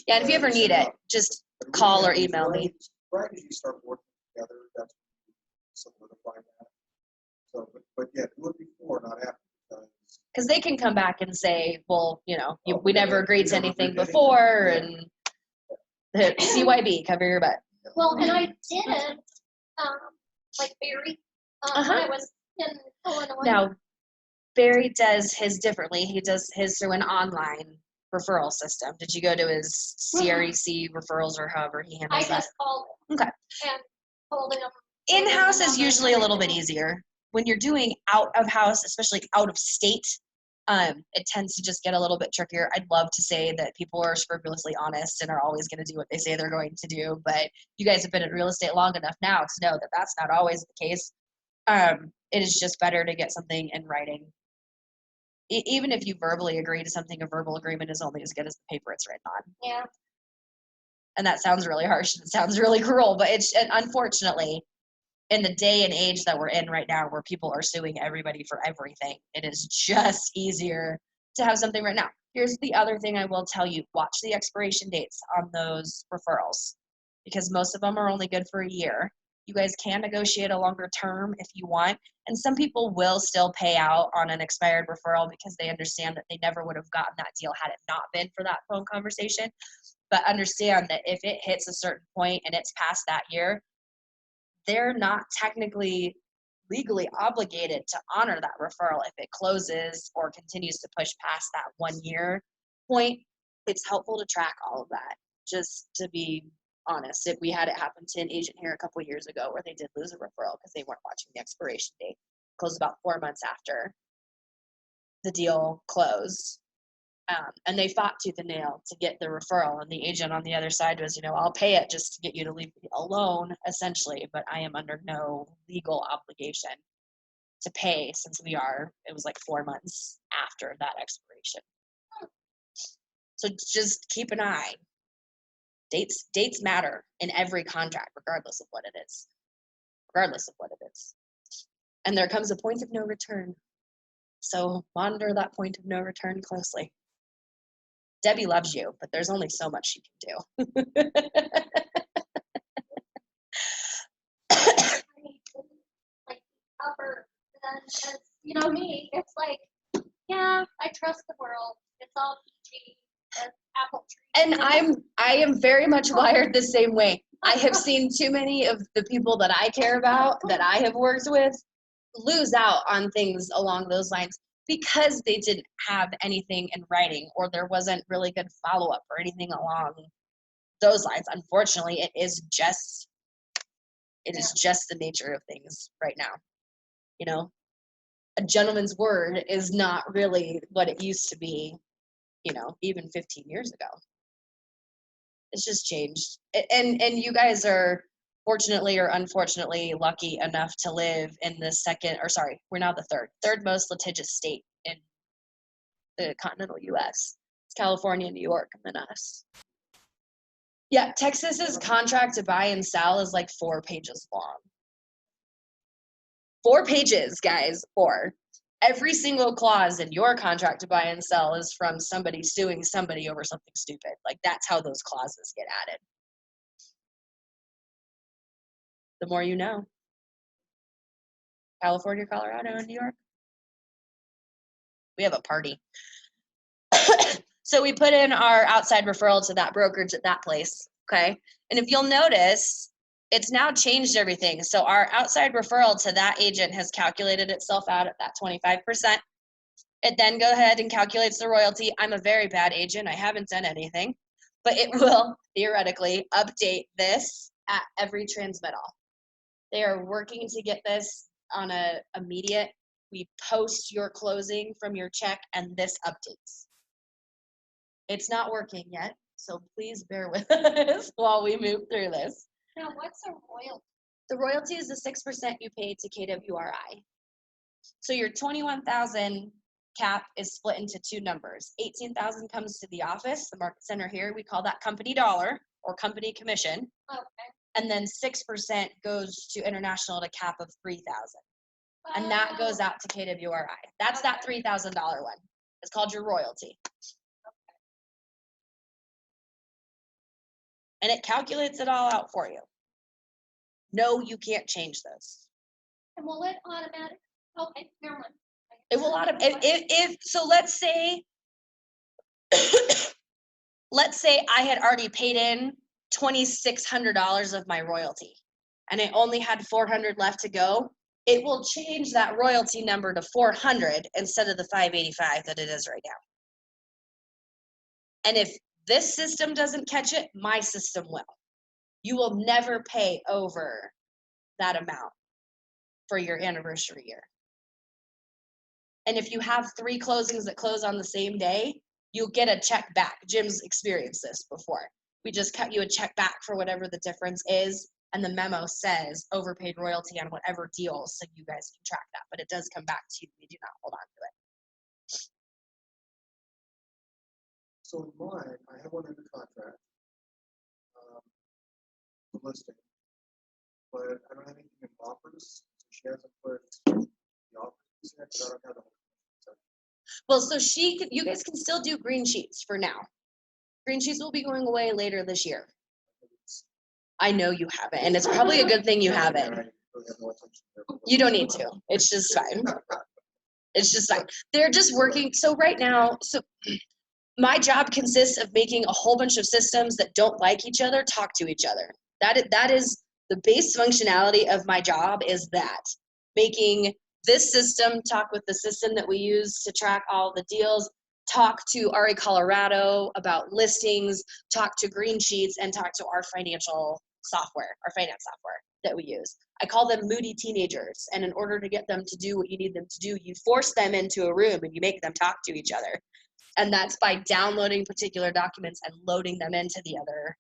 Yeah, and if you ever need it, just call or email me. Right as you start working together, that's when you solidify that. So, but yeah, do it before, not after. Because they can come back and say, well, we never agreed to anything before, and CYB, cover your butt. Well, and I did, like Barry, when I was in Illinois. Now, Barry does his differently. He does his through an online referral system? Did you go to his CREC referrals or however he I handles that? just called him. Okay. And told him. In-house is usually a little bit easier. When you're doing out of house, especially out of state, it tends to just get a little bit trickier. I'd love to say that people are scrupulously honest and are always going to do what they say they're going to do, but you guys have been in real estate long enough now to know that that's not always the case. It is just better to get something in writing. Even if you verbally agree to something, a verbal agreement is only as good as the paper it's written on. Yeah. And that sounds really harsh and it sounds really cruel, but it's, and unfortunately, in the day and age that we're in right now where people are suing everybody for everything, it is just easier to have something right now. Here's the other thing I will tell you. Watch the expiration dates on those referrals because most of them are only good for a year. You guys can negotiate a longer term if you want. And some people will still pay out on an expired referral because they understand that they never would have gotten that deal had it not been for that phone conversation. But understand that if it hits a certain point and it's past that year, they're not technically legally obligated to honor that referral if it closes or continues to push past that 1 year point. It's helpful to track all of that, just to be honest. If we had it happen to an agent here a couple years ago where they did lose a referral because they weren't watching the expiration date, closed about 4 months after the deal closed. And they fought tooth and nail to get the referral. And the agent on the other side was, I'll pay it just to get you to leave me alone, essentially, but I am under no legal obligation to pay since it was like 4 months after that expiration. So just keep an eye. Dates matter in every contract, regardless of what it is. And there comes a point of no return. So monitor that point of no return closely. Debbie loves you, but there's only so much she can do. I need to, like, cover then, as you know me, it's like, yeah, I trust the world. It's all PG, as apple trees. And I am very much wired the same way. I have seen too many of the people that I care about, that I have worked with, lose out on things along those lines because they didn't have anything in writing or there wasn't really good follow-up or anything along those lines. Unfortunately, it is just the nature of things right now. A gentleman's word is not really what it used to be, even 15 years ago. It's just changed. And you guys are fortunately or unfortunately lucky enough to live in we're now the third most litigious state in the continental US. It's California, New York, and then us. Yeah, Texas's contract to buy and sell is like 4 pages long. 4 pages, guys, 4. Every single clause in your contract to buy and sell is from somebody suing somebody over something stupid. Like, that's how those clauses get added. The more you know. California, Colorado, and New York. We have a party. So we put in our outside referral to that brokerage at that place, okay? And if you'll notice, it's now changed everything. So our outside referral to that agent has calculated itself out at that 25%. It then go ahead and calculates the royalty. I'm a very bad agent. I haven't done anything, but it will theoretically update this at every transmittal. They are working to get this on a immediate. We post your closing from your check and this updates. It's not working yet, so please bear with us while we move through this. Now, what's a royalty? The royalty is the 6% you pay to KWRI. So your $21,000 cap is split into 2 numbers. $18,000 comes to the office, the market center here. We call that company dollar or company commission. Okay. And then 6% goes to international at a cap of $3,000. And that goes out to KWRI. That's that $3,000 one. It's called your royalty. And it calculates it all out for you. No, you can't change those. And will it automatic? Okay, never mind. It will so let's say I had already paid in $2,600 of my royalty and I only had $400 left to go. It will change that royalty number to $400 instead of the $585 that it is right now. And if this system doesn't catch it, my system will. You will never pay over that amount for your anniversary year. And if you have 3 closings that close on the same day, you'll get a check back. Jim's experienced this before. We just cut you a check back for whatever the difference is, and the memo says overpaid royalty on whatever deals, so you guys can track that. But it does come back to you. We do not hold on to it. So in mine, I have one under contract, the listing, but I don't have anything in offers. So she hasn't put the offers in, so I don't have the whole section. Well, so you guys can still do green sheets for now. Green sheets will be going away later this year. I know you haven't, and it's probably a good thing you haven't. And I really have no attention there. You don't need to. It's just fine. It's just fine. They're just working. So right now, my job consists of making a whole bunch of systems that don't like each other talk to each other. That is the base functionality of my job, is that making this system talk with the system that we use to track all the deals, talk to RE Colorado about listings, talk to Green Sheets, and talk to our financial software, our finance software that we use. I call them moody teenagers, and in order to get them to do what you need them to do, you force them into a room and you make them talk to each other. And that's by downloading particular documents and loading them into the other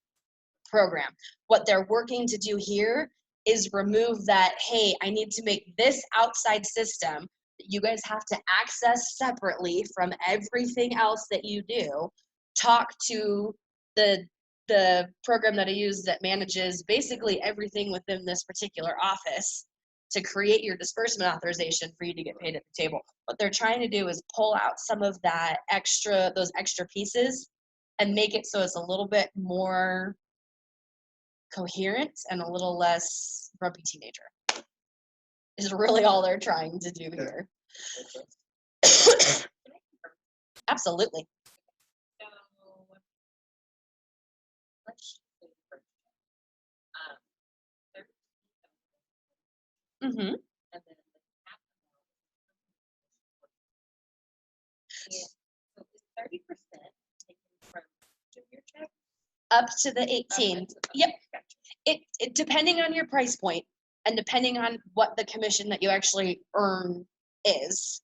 program. What they're working to do here is remove that, hey, I need to make this outside system that you guys have to access separately from everything else that you do, talk to the program that I use that manages basically everything within this particular office to create your disbursement authorization for you to get paid at the table. What they're trying to do is pull out some of those extra pieces and make it so it's a little bit more coherent and a little less grumpy teenager. Is really all they're trying to do here. Absolutely. So, let's say first, 13,000, Mm-hmm. and then the cap amount is 100%. So is 30% taken from each of your checks? Up to the Up 18. into the- Yep. okay, gotcha. It depending on your price point and depending on what the commission that you actually earn is,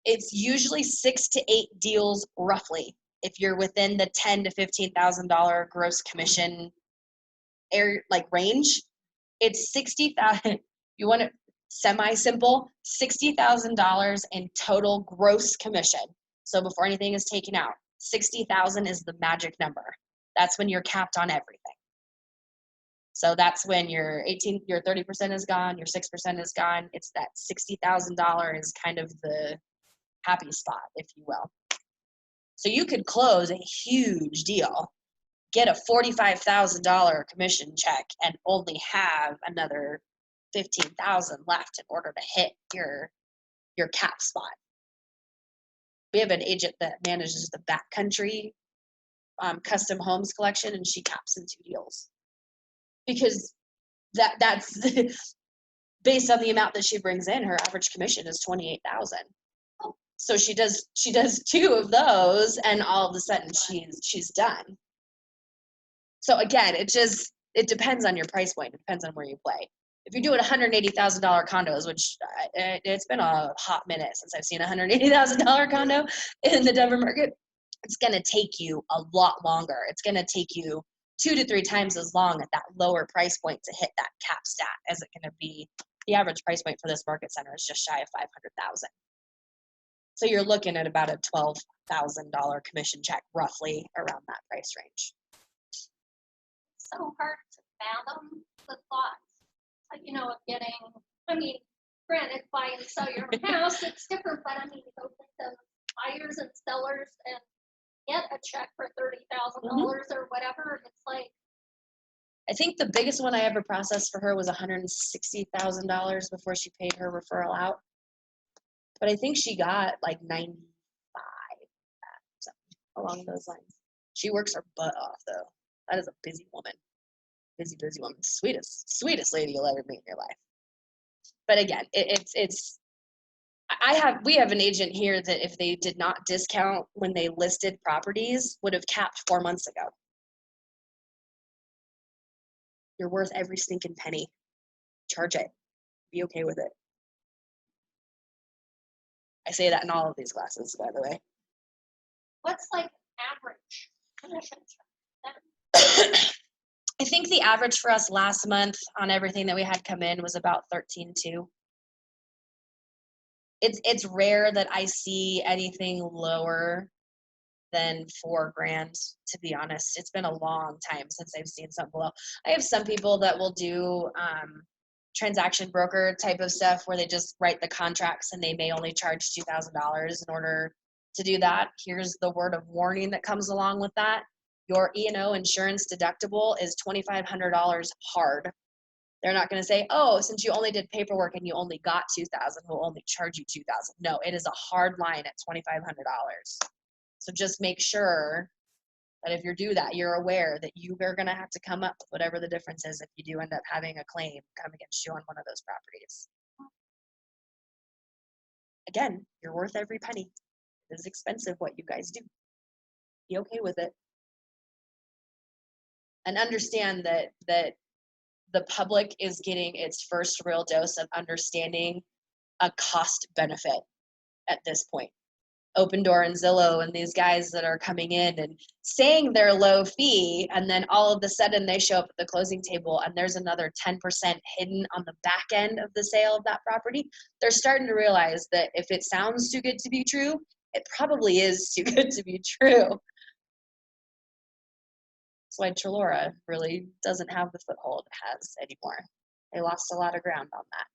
it's usually 6 to 8 deals roughly. If you're within the $10,000 to $15,000 gross commission range, it's 60,000. You want it semi-simple, $60,000 in total gross commission. So before anything is taken out, 60,000 is the magic number. That's when you're capped on everything. So that's when your 30% is gone, your 6% is gone. It's that $60,000 is kind of the happy spot, if you will. So you could close a huge deal, get a $45,000 commission check, and only have another $15,000 left in order to hit your cap spot. We have an agent that manages the backcountry custom homes collection, and she caps in 2 deals. Because that's based on the amount that she brings in, her average commission is $28,000. So she does 2 of those, and all of a sudden she's done. So again, it depends on your price point. It depends on where you play. If you're doing $180,000 condos, which it's been a hot minute since I've seen a $180,000 condo in the Denver market, it's going to take you a lot longer. It's going to take you 2 to 3 times as long at that lower price point to hit that cap stat as it going to be. The average price point for this market center is just shy of $500,000. So you're looking at about a $12,000 commission check, roughly around that price range. So hard to fathom the thought, of getting, granted, buy and sell your own house, it's different, but to go with the buyers and sellers and get a check for $30,000 or whatever, it's like. I think the biggest one I ever processed for her was $160,000 before she paid her referral out. But I think she got like 95, something along those lines. She works her butt off, though. That is a busy woman. Busy woman. Sweetest lady you'll ever meet in your life. But again, it's we have an agent here that if they did not discount when they listed properties, would have capped 4 months ago. You're worth every stinking penny. Charge it. Be okay with it. I say that in all of these classes, by the way. What's like average commissions? I think the average for us last month on everything that we had come in was about 13.2. It's rare that I see anything lower than $4,000, to be honest. It's been a long time since I've seen something below. I have some people that will do transaction broker type of stuff where they just write the contracts and they may only charge $2,000 in order to do that. Here's the word of warning that comes along with that. Your E&O insurance deductible is $2,500 hard. They're not going to say, oh, since you only did paperwork and you only got $2,000, we'll only charge you $2,000. No, it is a hard line at $2,500. So just make sure that if you do that, you're aware that you are going to have to come up with whatever the difference is if you do end up having a claim come against you on one of those properties. Again, you're worth every penny. It is expensive what you guys do. Be okay with it. And understand that the public is getting its first real dose of understanding a cost benefit at this point. Opendoor and Zillow and these guys that are coming in and saying they're low fee, and then all of a sudden they show up at the closing table and there's another 10% hidden on the back end of the sale of that property. They're starting to realize that if it sounds too good to be true, it probably is too good to be true. That's why Trelora really doesn't have the foothold it has anymore. They lost a lot of ground on that.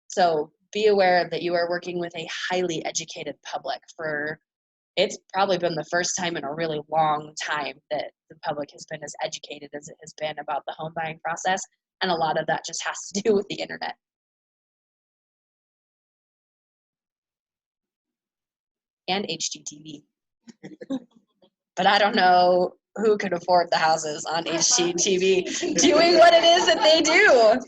So be aware that you are working with a highly educated public. It's probably been the first time in a really long time that the public has been as educated as it has been about the home buying process. And a lot of that just has to do with the internet. And HGTV. But I don't know who could afford the houses on HGTV doing what it is that they do.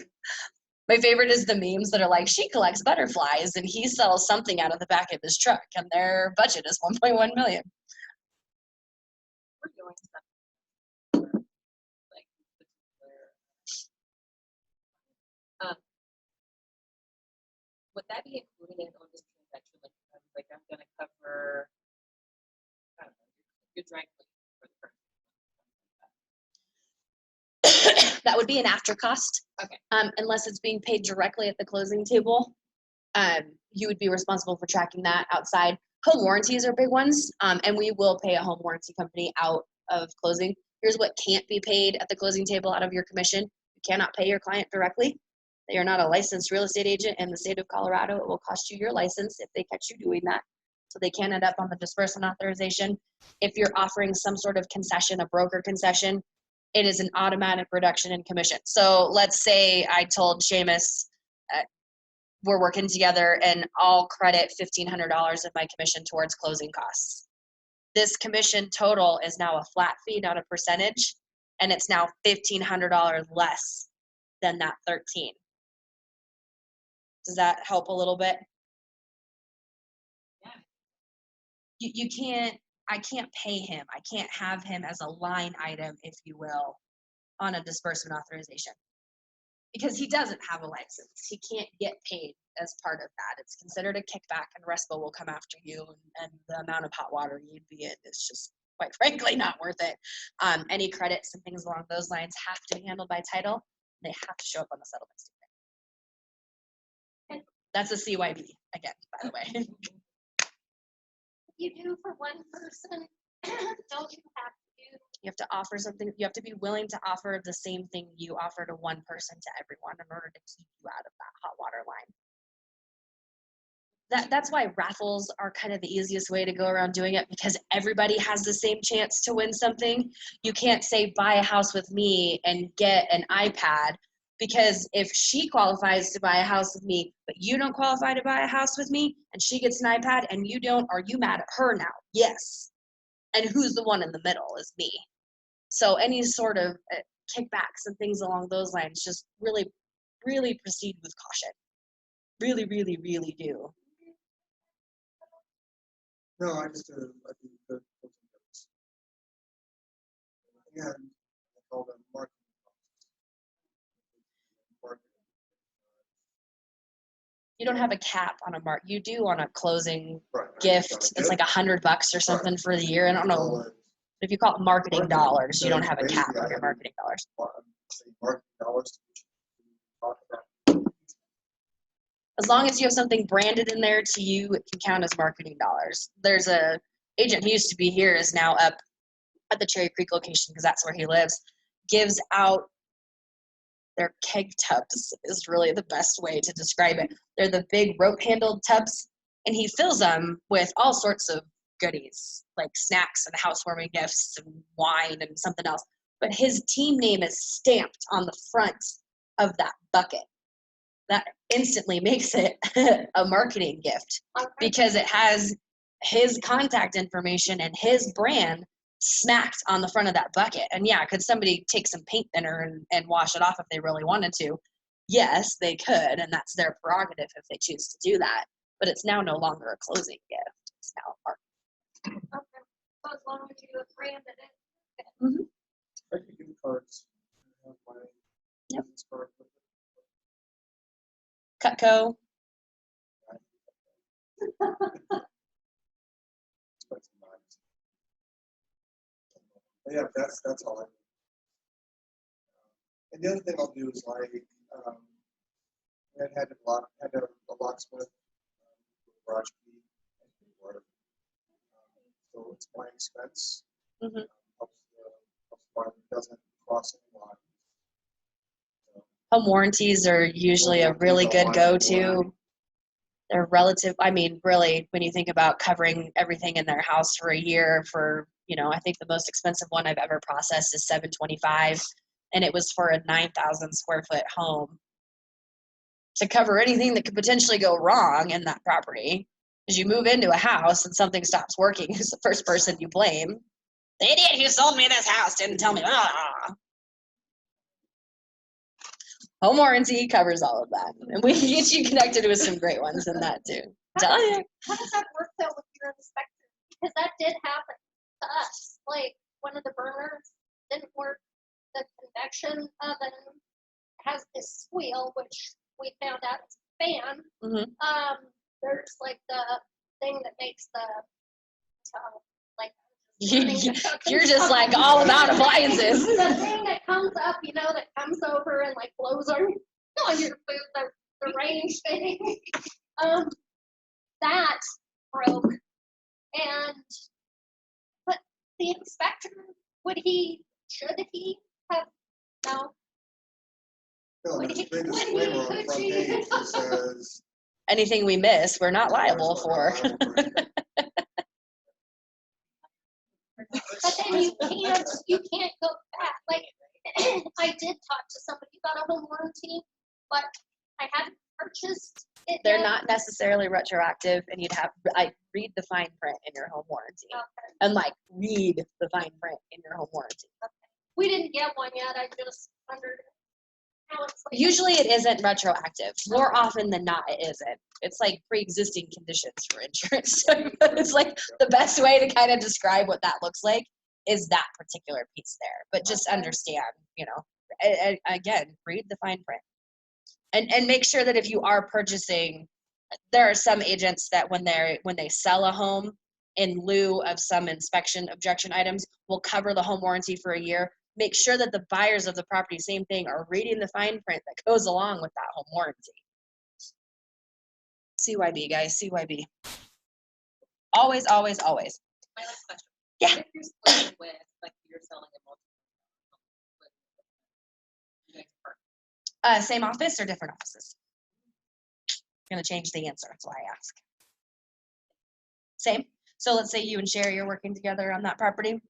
My favorite is the memes that are like, she collects butterflies and he sells something out of the back of his truck and their budget is 1.1 million. We're doing something like would that be included on this transaction? Like I'm gonna cover, I don't know, your dry cleaning for the first. That would be an after cost. Okay. Unless it's being paid directly at the closing table, you would be responsible for tracking that outside. Home warranties are big ones, and we will pay a home warranty company out of closing. Here's what can't be paid at the closing table out of your commission. You cannot pay your client directly. They are not a licensed real estate agent in the state of Colorado. It will cost you your license if they catch you doing that. So they can end up on the disbursement authorization. If you're offering some sort of concession, a broker concession, it is an automatic reduction in commission. So let's say I told Seamus, we're working together and I'll credit $1,500 of my commission towards closing costs. This commission total is now a flat fee, not a percentage, and it's now $1,500 less than that 13. Does that help a little bit? Yeah. You can't, I can't pay him. I can't have him as a line item, if you will, on a disbursement authorization. Because he doesn't have a license. He can't get paid as part of that. It's considered a kickback, and RESPA will come after you, and the amount of hot water you'd be in is just, quite frankly, not worth it. Any credits and things along those lines have to be handled by title. They have to show up on the settlement statement. That's a CYB, again, by the way. You do for one person, don't you have to do? You have to offer something. You have to be willing to offer the same thing you offer to one person to everyone in order to keep you out of that hot water line. That's why raffles are kind of the easiest way to go around doing it, because everybody has the same chance to win something. You can't say buy a house with me and get an iPad, because if she qualifies to buy a house with me, but you don't qualify to buy a house with me, and she gets an iPad and you don't, are you mad at her now? Yes. And who's the one in the middle is me. So any sort of kickbacks and things along those lines, just really, really proceed with caution. Really, really, really do. No, I just do the closing notes. And I call them marketing costs. Marketing. You don't have a cap on a mark. You do on a closing Right. gift. It's like $100 or something for the year. I don't know. Call it If you call it marketing Marketing, dollars, you so don't have a cap basically on I your have- marketing dollars. marketing dollars to talk about. As long as you have something branded in there to you, it can count as marketing dollars. There's a agent who used to be here, is now up at the Cherry Creek location because that's where he lives, gives out their keg tubs is really the best way to describe it. They're the big rope handled tubs, and he fills them with all sorts of goodies like snacks and housewarming gifts and wine and something else. But his team name is stamped on the front of that bucket. That instantly makes it a marketing gift Okay. because it has his contact information and his brand smacked on the front of that bucket. And yeah, could somebody take some paint thinner and wash it off if they really wanted to? Yes, they could, and that's their prerogative if they choose to do that. But it's now no longer a closing gift. It's now a marketing. Okay. So as long as you have branded it. I can give cards. I have my Yep. business card with it. Cutco. Expensive knives. But yeah, that's all I do. And the other thing I'll do is like, I had a locksmith, garage key, and key wire. So it's my expense. Mhm. Helps why it doesn't cross any lines. Home warranties are usually a really good go-to. They're relative. I mean, really, when you think about covering everything in their house for a year for, I think the most expensive one I've ever processed is $725, and it was for a 9,000 square foot home to cover anything that could potentially go wrong in that property. As you move into a house and something stops working, who's the first person you blame? The idiot who sold me this house didn't tell me. Home warranty covers all of that, and we can get you connected with some great ones in that too. Tell you. How does that work though with your inspector? Because that did happen to us. Like one of the burners didn't work. The convection oven has this squeal, which we found out is a fan. Mhm. There's like the thing that makes the like. You're just like all about appliances. The thing that comes up, that comes over and like blows on your food, the range thing. That broke, but the inspector, should he have, no, No, When there's he- a big when he disclaimer on the could front you- page that says. Anything we miss, we're not liable for. but then you can't go back. Like, I did talk to somebody about a home warranty, but I hadn't purchased it They're yet. not necessarily retroactive, and you'd have read the fine print in your home warranty, Okay. and read the fine print in your home warranty. We didn't get one yet. I just wondered how it's like. Usually, it isn't retroactive. More often than not, it isn't. It's like pre-existing conditions for insurance. It's like the best way to kind of describe what that looks like is that particular piece there. But just understand, again, read the fine print. And make sure that if you are purchasing, there are some agents that when they sell a home in lieu of some inspection objection items will cover the home warranty for a year. Make sure that the buyers of the property, same thing, are reading the fine print that goes along with that home warranty. CYB, guys, CYB. Always, always, always. My last question. Yeah. If you're splitting with, you're selling a multiple, Same office or different offices? I'm gonna change the answer. That's why I ask. Same. So let's say you and Sherry are working together on that property.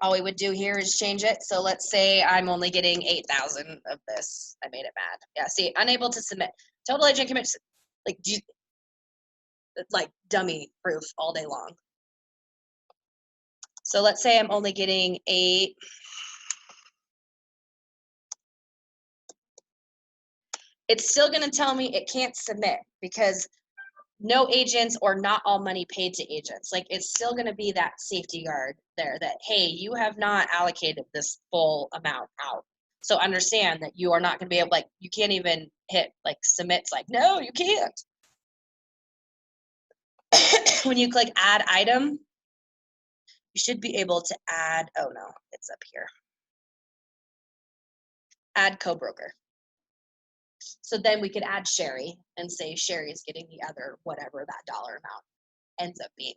All we would do here is change it. So let's say I'm only getting 8,000 of this. I made it mad. Yeah. See, unable to submit. Total agent commits. Dummy proof all day long. So let's say I'm only getting 8. It's still going to tell me it can't submit because no agents or not all money paid to agents. Like, it's still going to be that safety guard there that, hey, you have not allocated this full amount out. So understand that you are not going to be able, like, you can't even hit like submit's like, no, you can't. When you click add item, you should be able to add, oh no, it's up here. Add co-broker. So then we could add Sherry and say Sherry is getting the other whatever that dollar amount ends up being.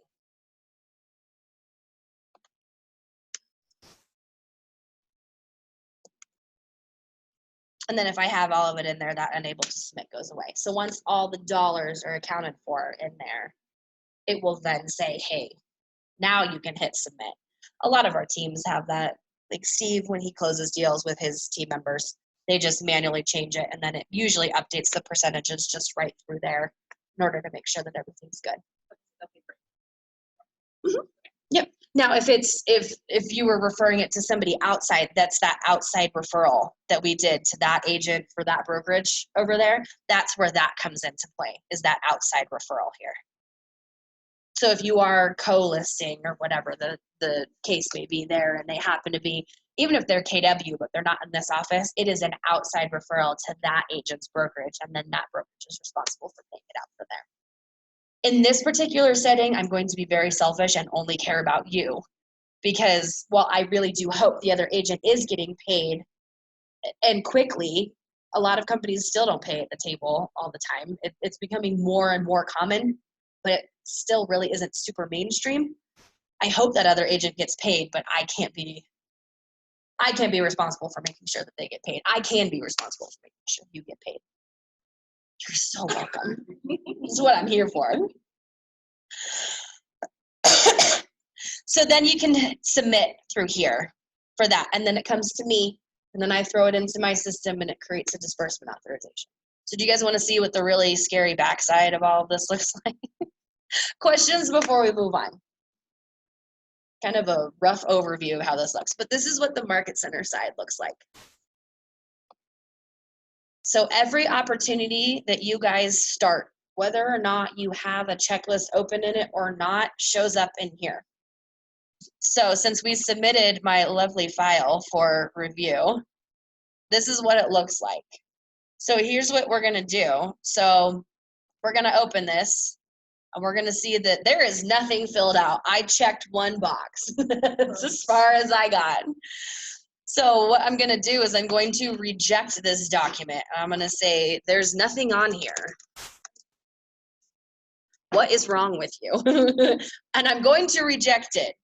And then if I have all of it in there, that enable to submit goes away. So once all the dollars are accounted for in there, it will then say, hey, now you can hit submit. A lot of our teams have that. Like Steve, when he closes deals with his team members, they just manually change it, and then it usually updates the percentages just right through there in order to make sure that everything's good. Okay, great. Mhm. Yep. Now, if you were referring it to somebody outside, that's that outside referral that we did to that agent for that brokerage over there. That's where that comes into play, is that outside referral here. So if you are co-listing or whatever the case may be there, and they happen to be, even if they're KW, but they're not in this office, it is an outside referral to that agent's brokerage, and then that brokerage is responsible for paying it out for there. In this particular setting, I'm going to be very selfish and only care about you, because while I really do hope the other agent is getting paid and quickly, a lot of companies still don't pay at the table all the time. It's becoming more and more common, but it still really isn't super mainstream. I hope that other agent gets paid, but I can't be responsible for making sure that they get paid. I can be responsible for making sure you get paid. You're so welcome. This is what I'm here for. So then you can submit through here for that. And then it comes to me, and then I throw it into my system, and it creates a disbursement authorization. So do you guys want to see what the really scary backside of all of this looks like? Questions before we move on? Kind of a rough overview of how this looks, but this is what the Market Center side looks like. So every opportunity that you guys start, whether or not you have a checklist open in it or not, shows up in here. So since we submitted my lovely file for review, this is what it looks like. So here's what we're gonna do. So we're gonna open this, and we're gonna see that there is nothing filled out. I checked one box. That's as far as I got. So what I'm gonna do is I'm going to reject this document. I'm gonna say, there's nothing on here. What is wrong with you? And I'm going to reject it.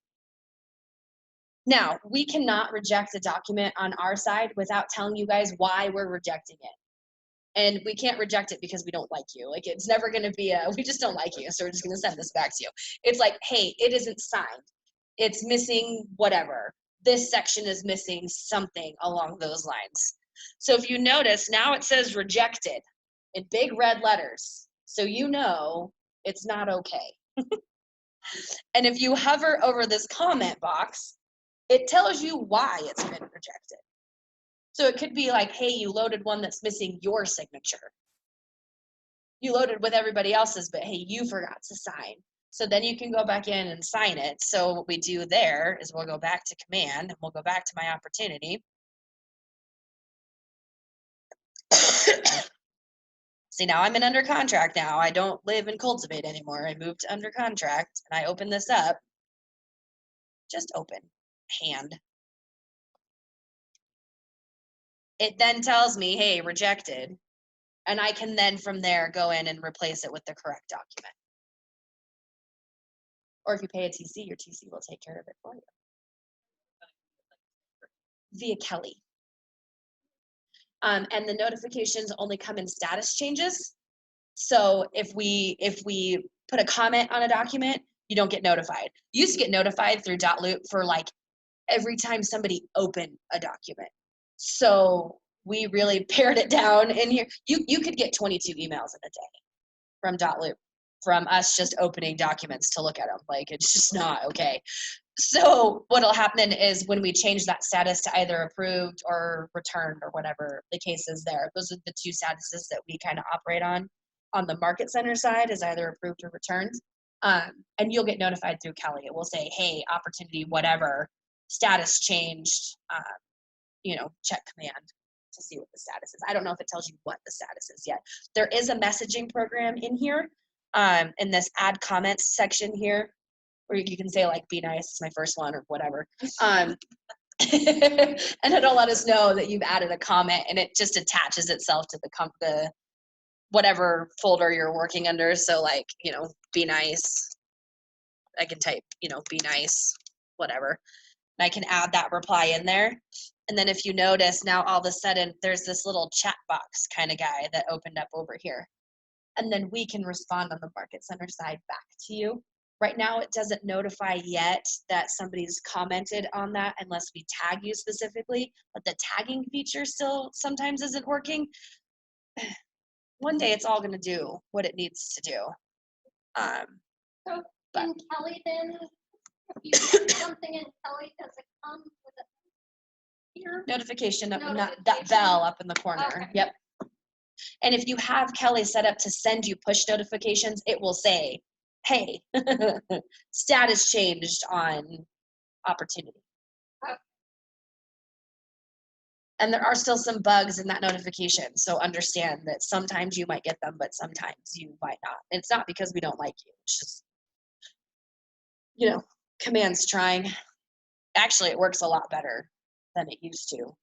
Now, we cannot reject a document on our side without telling you guys why we're rejecting it. And we can't reject it because we don't like you. Like, it's never going to be we just don't like you, so we're just going to send this back to you. It's like, hey, it isn't signed. It's missing whatever. This section is missing something along those lines. So if you notice, now it says rejected in big red letters. So you know it's not okay. And if you hover over this comment box, it tells you why it's been rejected. So it could be like, hey, you loaded one that's missing your signature. You loaded with everybody else's, but hey, you forgot to sign. So then you can go back in and sign it. So what we do there is we'll go back to command, and we'll go back to my opportunity. See, now I'm in under contract now. I don't live in Cultivate anymore. I moved to under contract, and I open this up. Just open, hand. It then tells me, hey, rejected. And I can then from there go in and replace it with the correct document. Or if you pay a TC, your TC will take care of it for you. Via Kelly. And the notifications only come in status changes. So if we put a comment on a document, you don't get notified. You used to get notified through .loop for like every time somebody opened a document. So we really pared it down in here. You could get 22 emails in a day from .loop, from us just opening documents to look at them. Like, it's just not okay. So what'll happen is when we change that status to either approved or returned or whatever the case is there, those are the two statuses that we kind of operate on. on the market center side is either approved or returned. And you'll get notified through Kelly. It will say, hey, opportunity, whatever, status changed, check command to see what the status is. I don't know if it tells you what the status is yet. There is a messaging program in here, in this add comments section here, where you can say like, be nice, it's my first one or whatever. And it'll let us know that you've added a comment, and it just attaches itself to the whatever folder you're working under. So like, be nice. I can type, be nice, whatever. And I can add that reply in there. And then if you notice now, all of a sudden there's this little chat box kind of guy that opened up over here. And then we can respond on the market center side back to you. Right now, it doesn't notify yet that somebody's commented on that unless we tag you specifically, but the tagging feature still sometimes isn't working. One day it's all going to do what it needs to do. So But- in Kelly then, if you put something in Kelly, does it come with a here? Notification, not that Notification. bell up in the corner. Okay. Yep. And if you have Kelly set up to send you push notifications, it will say, hey, status changed on opportunity. Okay. And there are still some bugs in that notification. So understand that sometimes you might get them, but sometimes you might not. And it's not because we don't like you. It's just, command's trying. Actually, it works a lot better than it used to.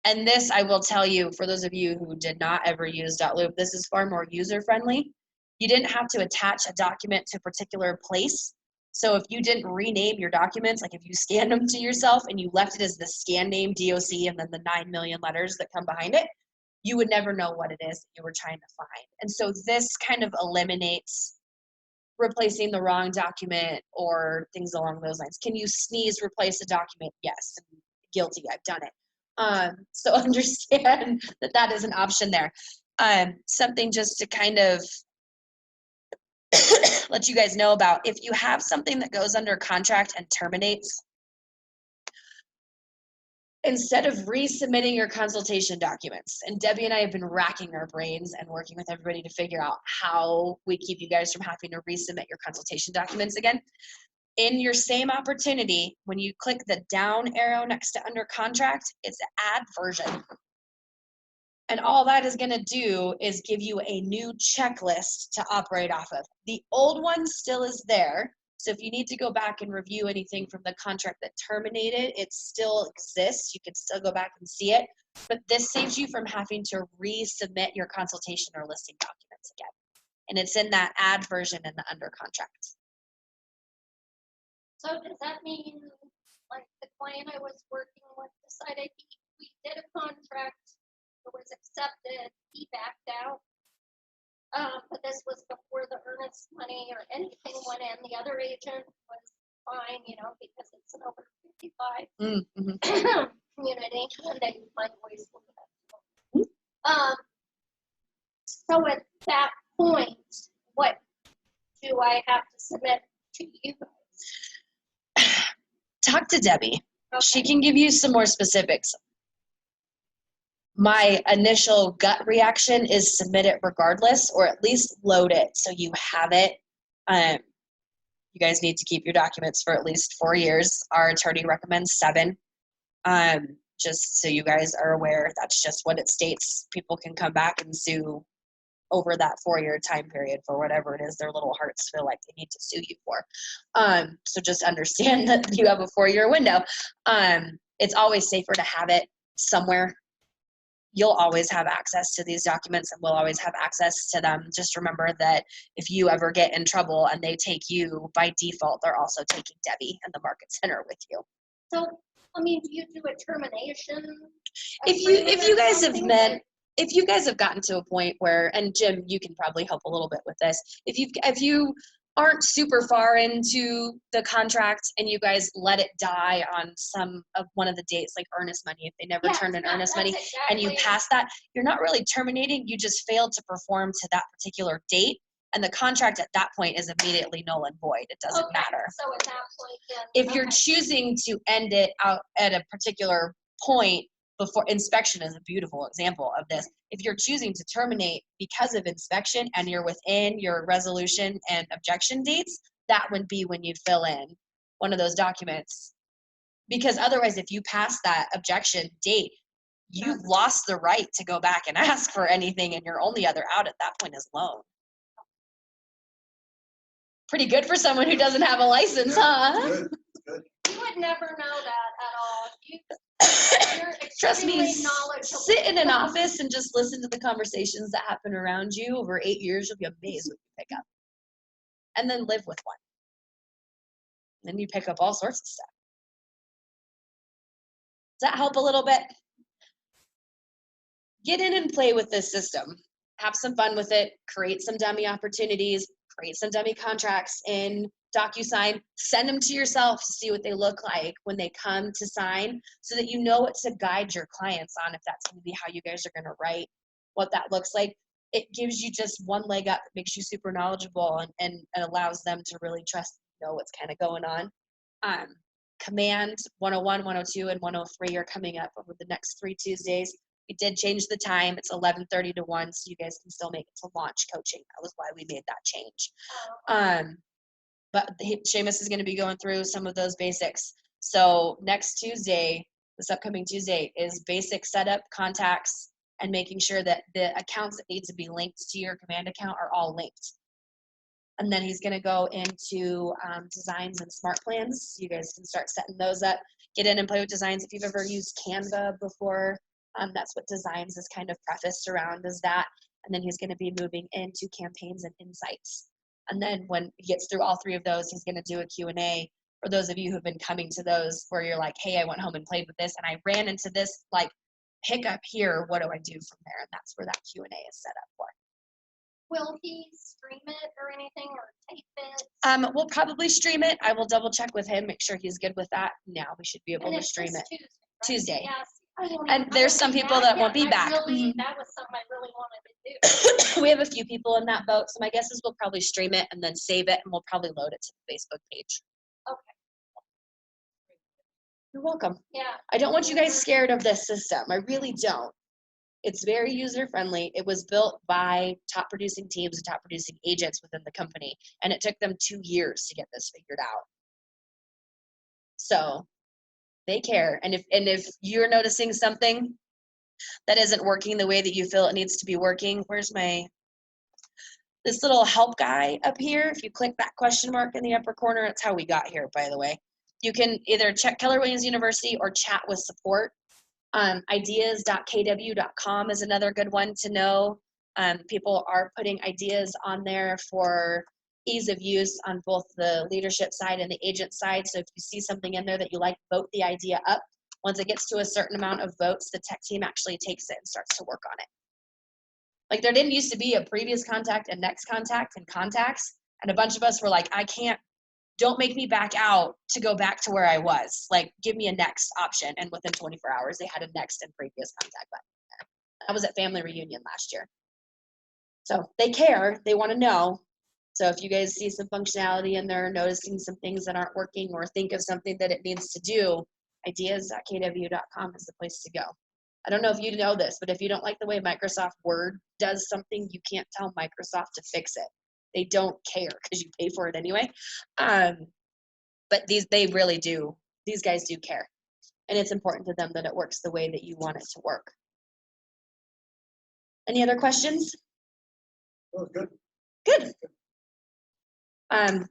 And this, I will tell you, for those of you who did not ever use .loop, this is far more user-friendly. You didn't have to attach a document to a particular place. So if you didn't rename your documents, like if you scanned them to yourself and you left it as the scan name DOC and then the 9 million letters that come behind it, you would never know what it is that you were trying to find. And so this kind of eliminates replacing the wrong document or things along those lines. Can you sneeze, replace a document? Yes. Guilty, I've done it. So understand that that is an option there. Something just to kind of let you guys know about, if you have something that goes under contract and terminates, instead of resubmitting your consultation documents, and Debbie and I have been racking our brains and working with everybody to figure out how we keep you guys from having to resubmit your consultation documents again. In your same opportunity, when you click the down arrow next to under contract, it's add version. And all that is going to do is give you a new checklist to operate off of. The old one still is there. So if you need to go back and review anything from the contract that terminated, it still exists. You can still go back and see it. But this saves you from having to resubmit your consultation or listing documents again. And it's in that add version in the under contract. So does that mean, like, the client I was working with decided we did a contract, it was accepted, he backed out. But this was before the earnest money or anything went in. The other agent was fine, because it's an over 55 community, and they might always look at that. So at that point, what do I have to submit to you guys? Talk to Debbie. Okay. She can give you some more specifics. My initial gut reaction is submit it regardless, or at least load it so you have it. You guys need to keep your documents for at least 4 years. Our attorney recommends 7. Just so you guys are aware, that's just what it states. People can come back and sue over that 4-year time period for whatever it is their little hearts feel like they need to sue you for. So just understand that you have a 4-year window. It's always safer to have it somewhere. You'll always have access to these documents, and we'll always have access to them. Just remember that if you ever get in trouble and they take you, by default, they're also taking Debbie and the market center with you. So, do you do a termination? If you guys have agreement or met, something? if you guys have gotten to a point where, and Jim, you can probably help a little bit with this. If you aren't super far into the contract and you guys let it die on one of the dates, like earnest money, if they never Yeah, turned in yeah, earnest that's money, and you exactly- pass that, you're not really terminating, you just failed to perform to that particular date. And the contract at that point is immediately null and void. It doesn't Okay, matter. So at that point, then. If you're okay. choosing to end it out at a particular point before inspection is a beautiful example of this. If you're choosing to terminate because of inspection and you're within your resolution and objection dates, that would be when you fill in one of those documents. Because otherwise, if you pass that objection date, you've lost the right to go back and ask for anything, and your only other out at that point is loan. Pretty good for someone who doesn't have a license, huh? Good, good. You would never know that at all. You're Trust me, extremely knowledgeable. sit in an office and just listen to the conversations that happen around you over 8 years. You'll be amazed what you pick up. And then live with one. Then you pick up all sorts of stuff. Does that help a little bit? Get in and play with this system. Have some fun with it. Create some dummy opportunities. Create some dummy contracts in DocuSign. Send them to yourself to see what they look like when they come to sign, so that you know what to guide your clients on, if that's going to be how you guys are going to write, what that looks like. It gives you just one leg up. It makes you super knowledgeable and allows them to really trust, know what's kind of going on. Command 101, 102, and 103 are coming up over the next 3 Tuesdays. We did change the time. It's 11:30 to 1, so you guys can still make it to launch coaching. That was why we made that change. But Seamus is going to be going through some of those basics. So next Tuesday, this upcoming Tuesday, is basic setup, contacts, and making sure that the accounts that need to be linked to your command account are all linked. And then he's going to go into designs and smart plans. So you guys can start setting those up. Get in and play with designs. If you've ever used Canva before, that's what designs is kind of prefaced around, is that. And then he's going to be moving into campaigns and insights. And then when he gets through all 3 of those, he's going to do a Q&A for those of you who've been coming to those where you're like, hey, I went home and played with this and I ran into this like hiccup here. What do I do from there? And that's where that Q&A is set up for. Will he stream it or anything, or tape it? We'll probably stream it. I will double check with him, make sure he's good with that. Now we should be able And to it's stream this it. Tuesday, right? Tuesday. Yes. And there's some people that won't be back. That was something I really wanted to do. We have a few people in that boat, so my guess is we'll probably stream it and then save it, and we'll probably load it to the Facebook page. Okay. You're welcome. Yeah. I don't want you guys scared of this system. I really don't. It's very user-friendly. It was built by top producing teams and top producing agents within the company, and it took them 2 years to get this figured out. So they care. And if you're noticing something that isn't working the way that you feel it needs to be working, where's this little help guy up here? If you click that question mark in the upper corner, that's how we got here, by the way. You can either check Keller Williams University or chat with support. Ideas.kw.com is another good one to know. People are putting ideas on there for ease of use on both the leadership side and the agent side. So if you see something in there that you like, vote the idea up. Once it gets to a certain amount of votes, the tech team actually takes it and starts to work on it. Like there didn't used to be a previous contact and next contact and contacts. And a bunch of us were like, don't make me back out to go back to where I was. Like, give me a next option. And within 24 hours, they had a next and previous contact button there. I was at family reunion last year. So they care, they want to know. So if you guys see some functionality in there, noticing some things that aren't working, or think of something that it needs to do, ideas.kw.com is the place to go. I don't know if you know this, but if you don't like the way Microsoft Word does something, you can't tell Microsoft to fix it. They don't care because you pay for it anyway. But they really do. These guys do care. And it's important to them that it works the way that you want it to work. Any other questions? Oh, good. Good.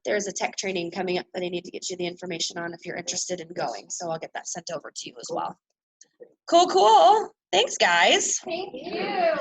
There's a tech training coming up that I need to get you the information on if you're interested in going. So I'll get that sent over to you as well. Cool. Thanks, guys. Thank you.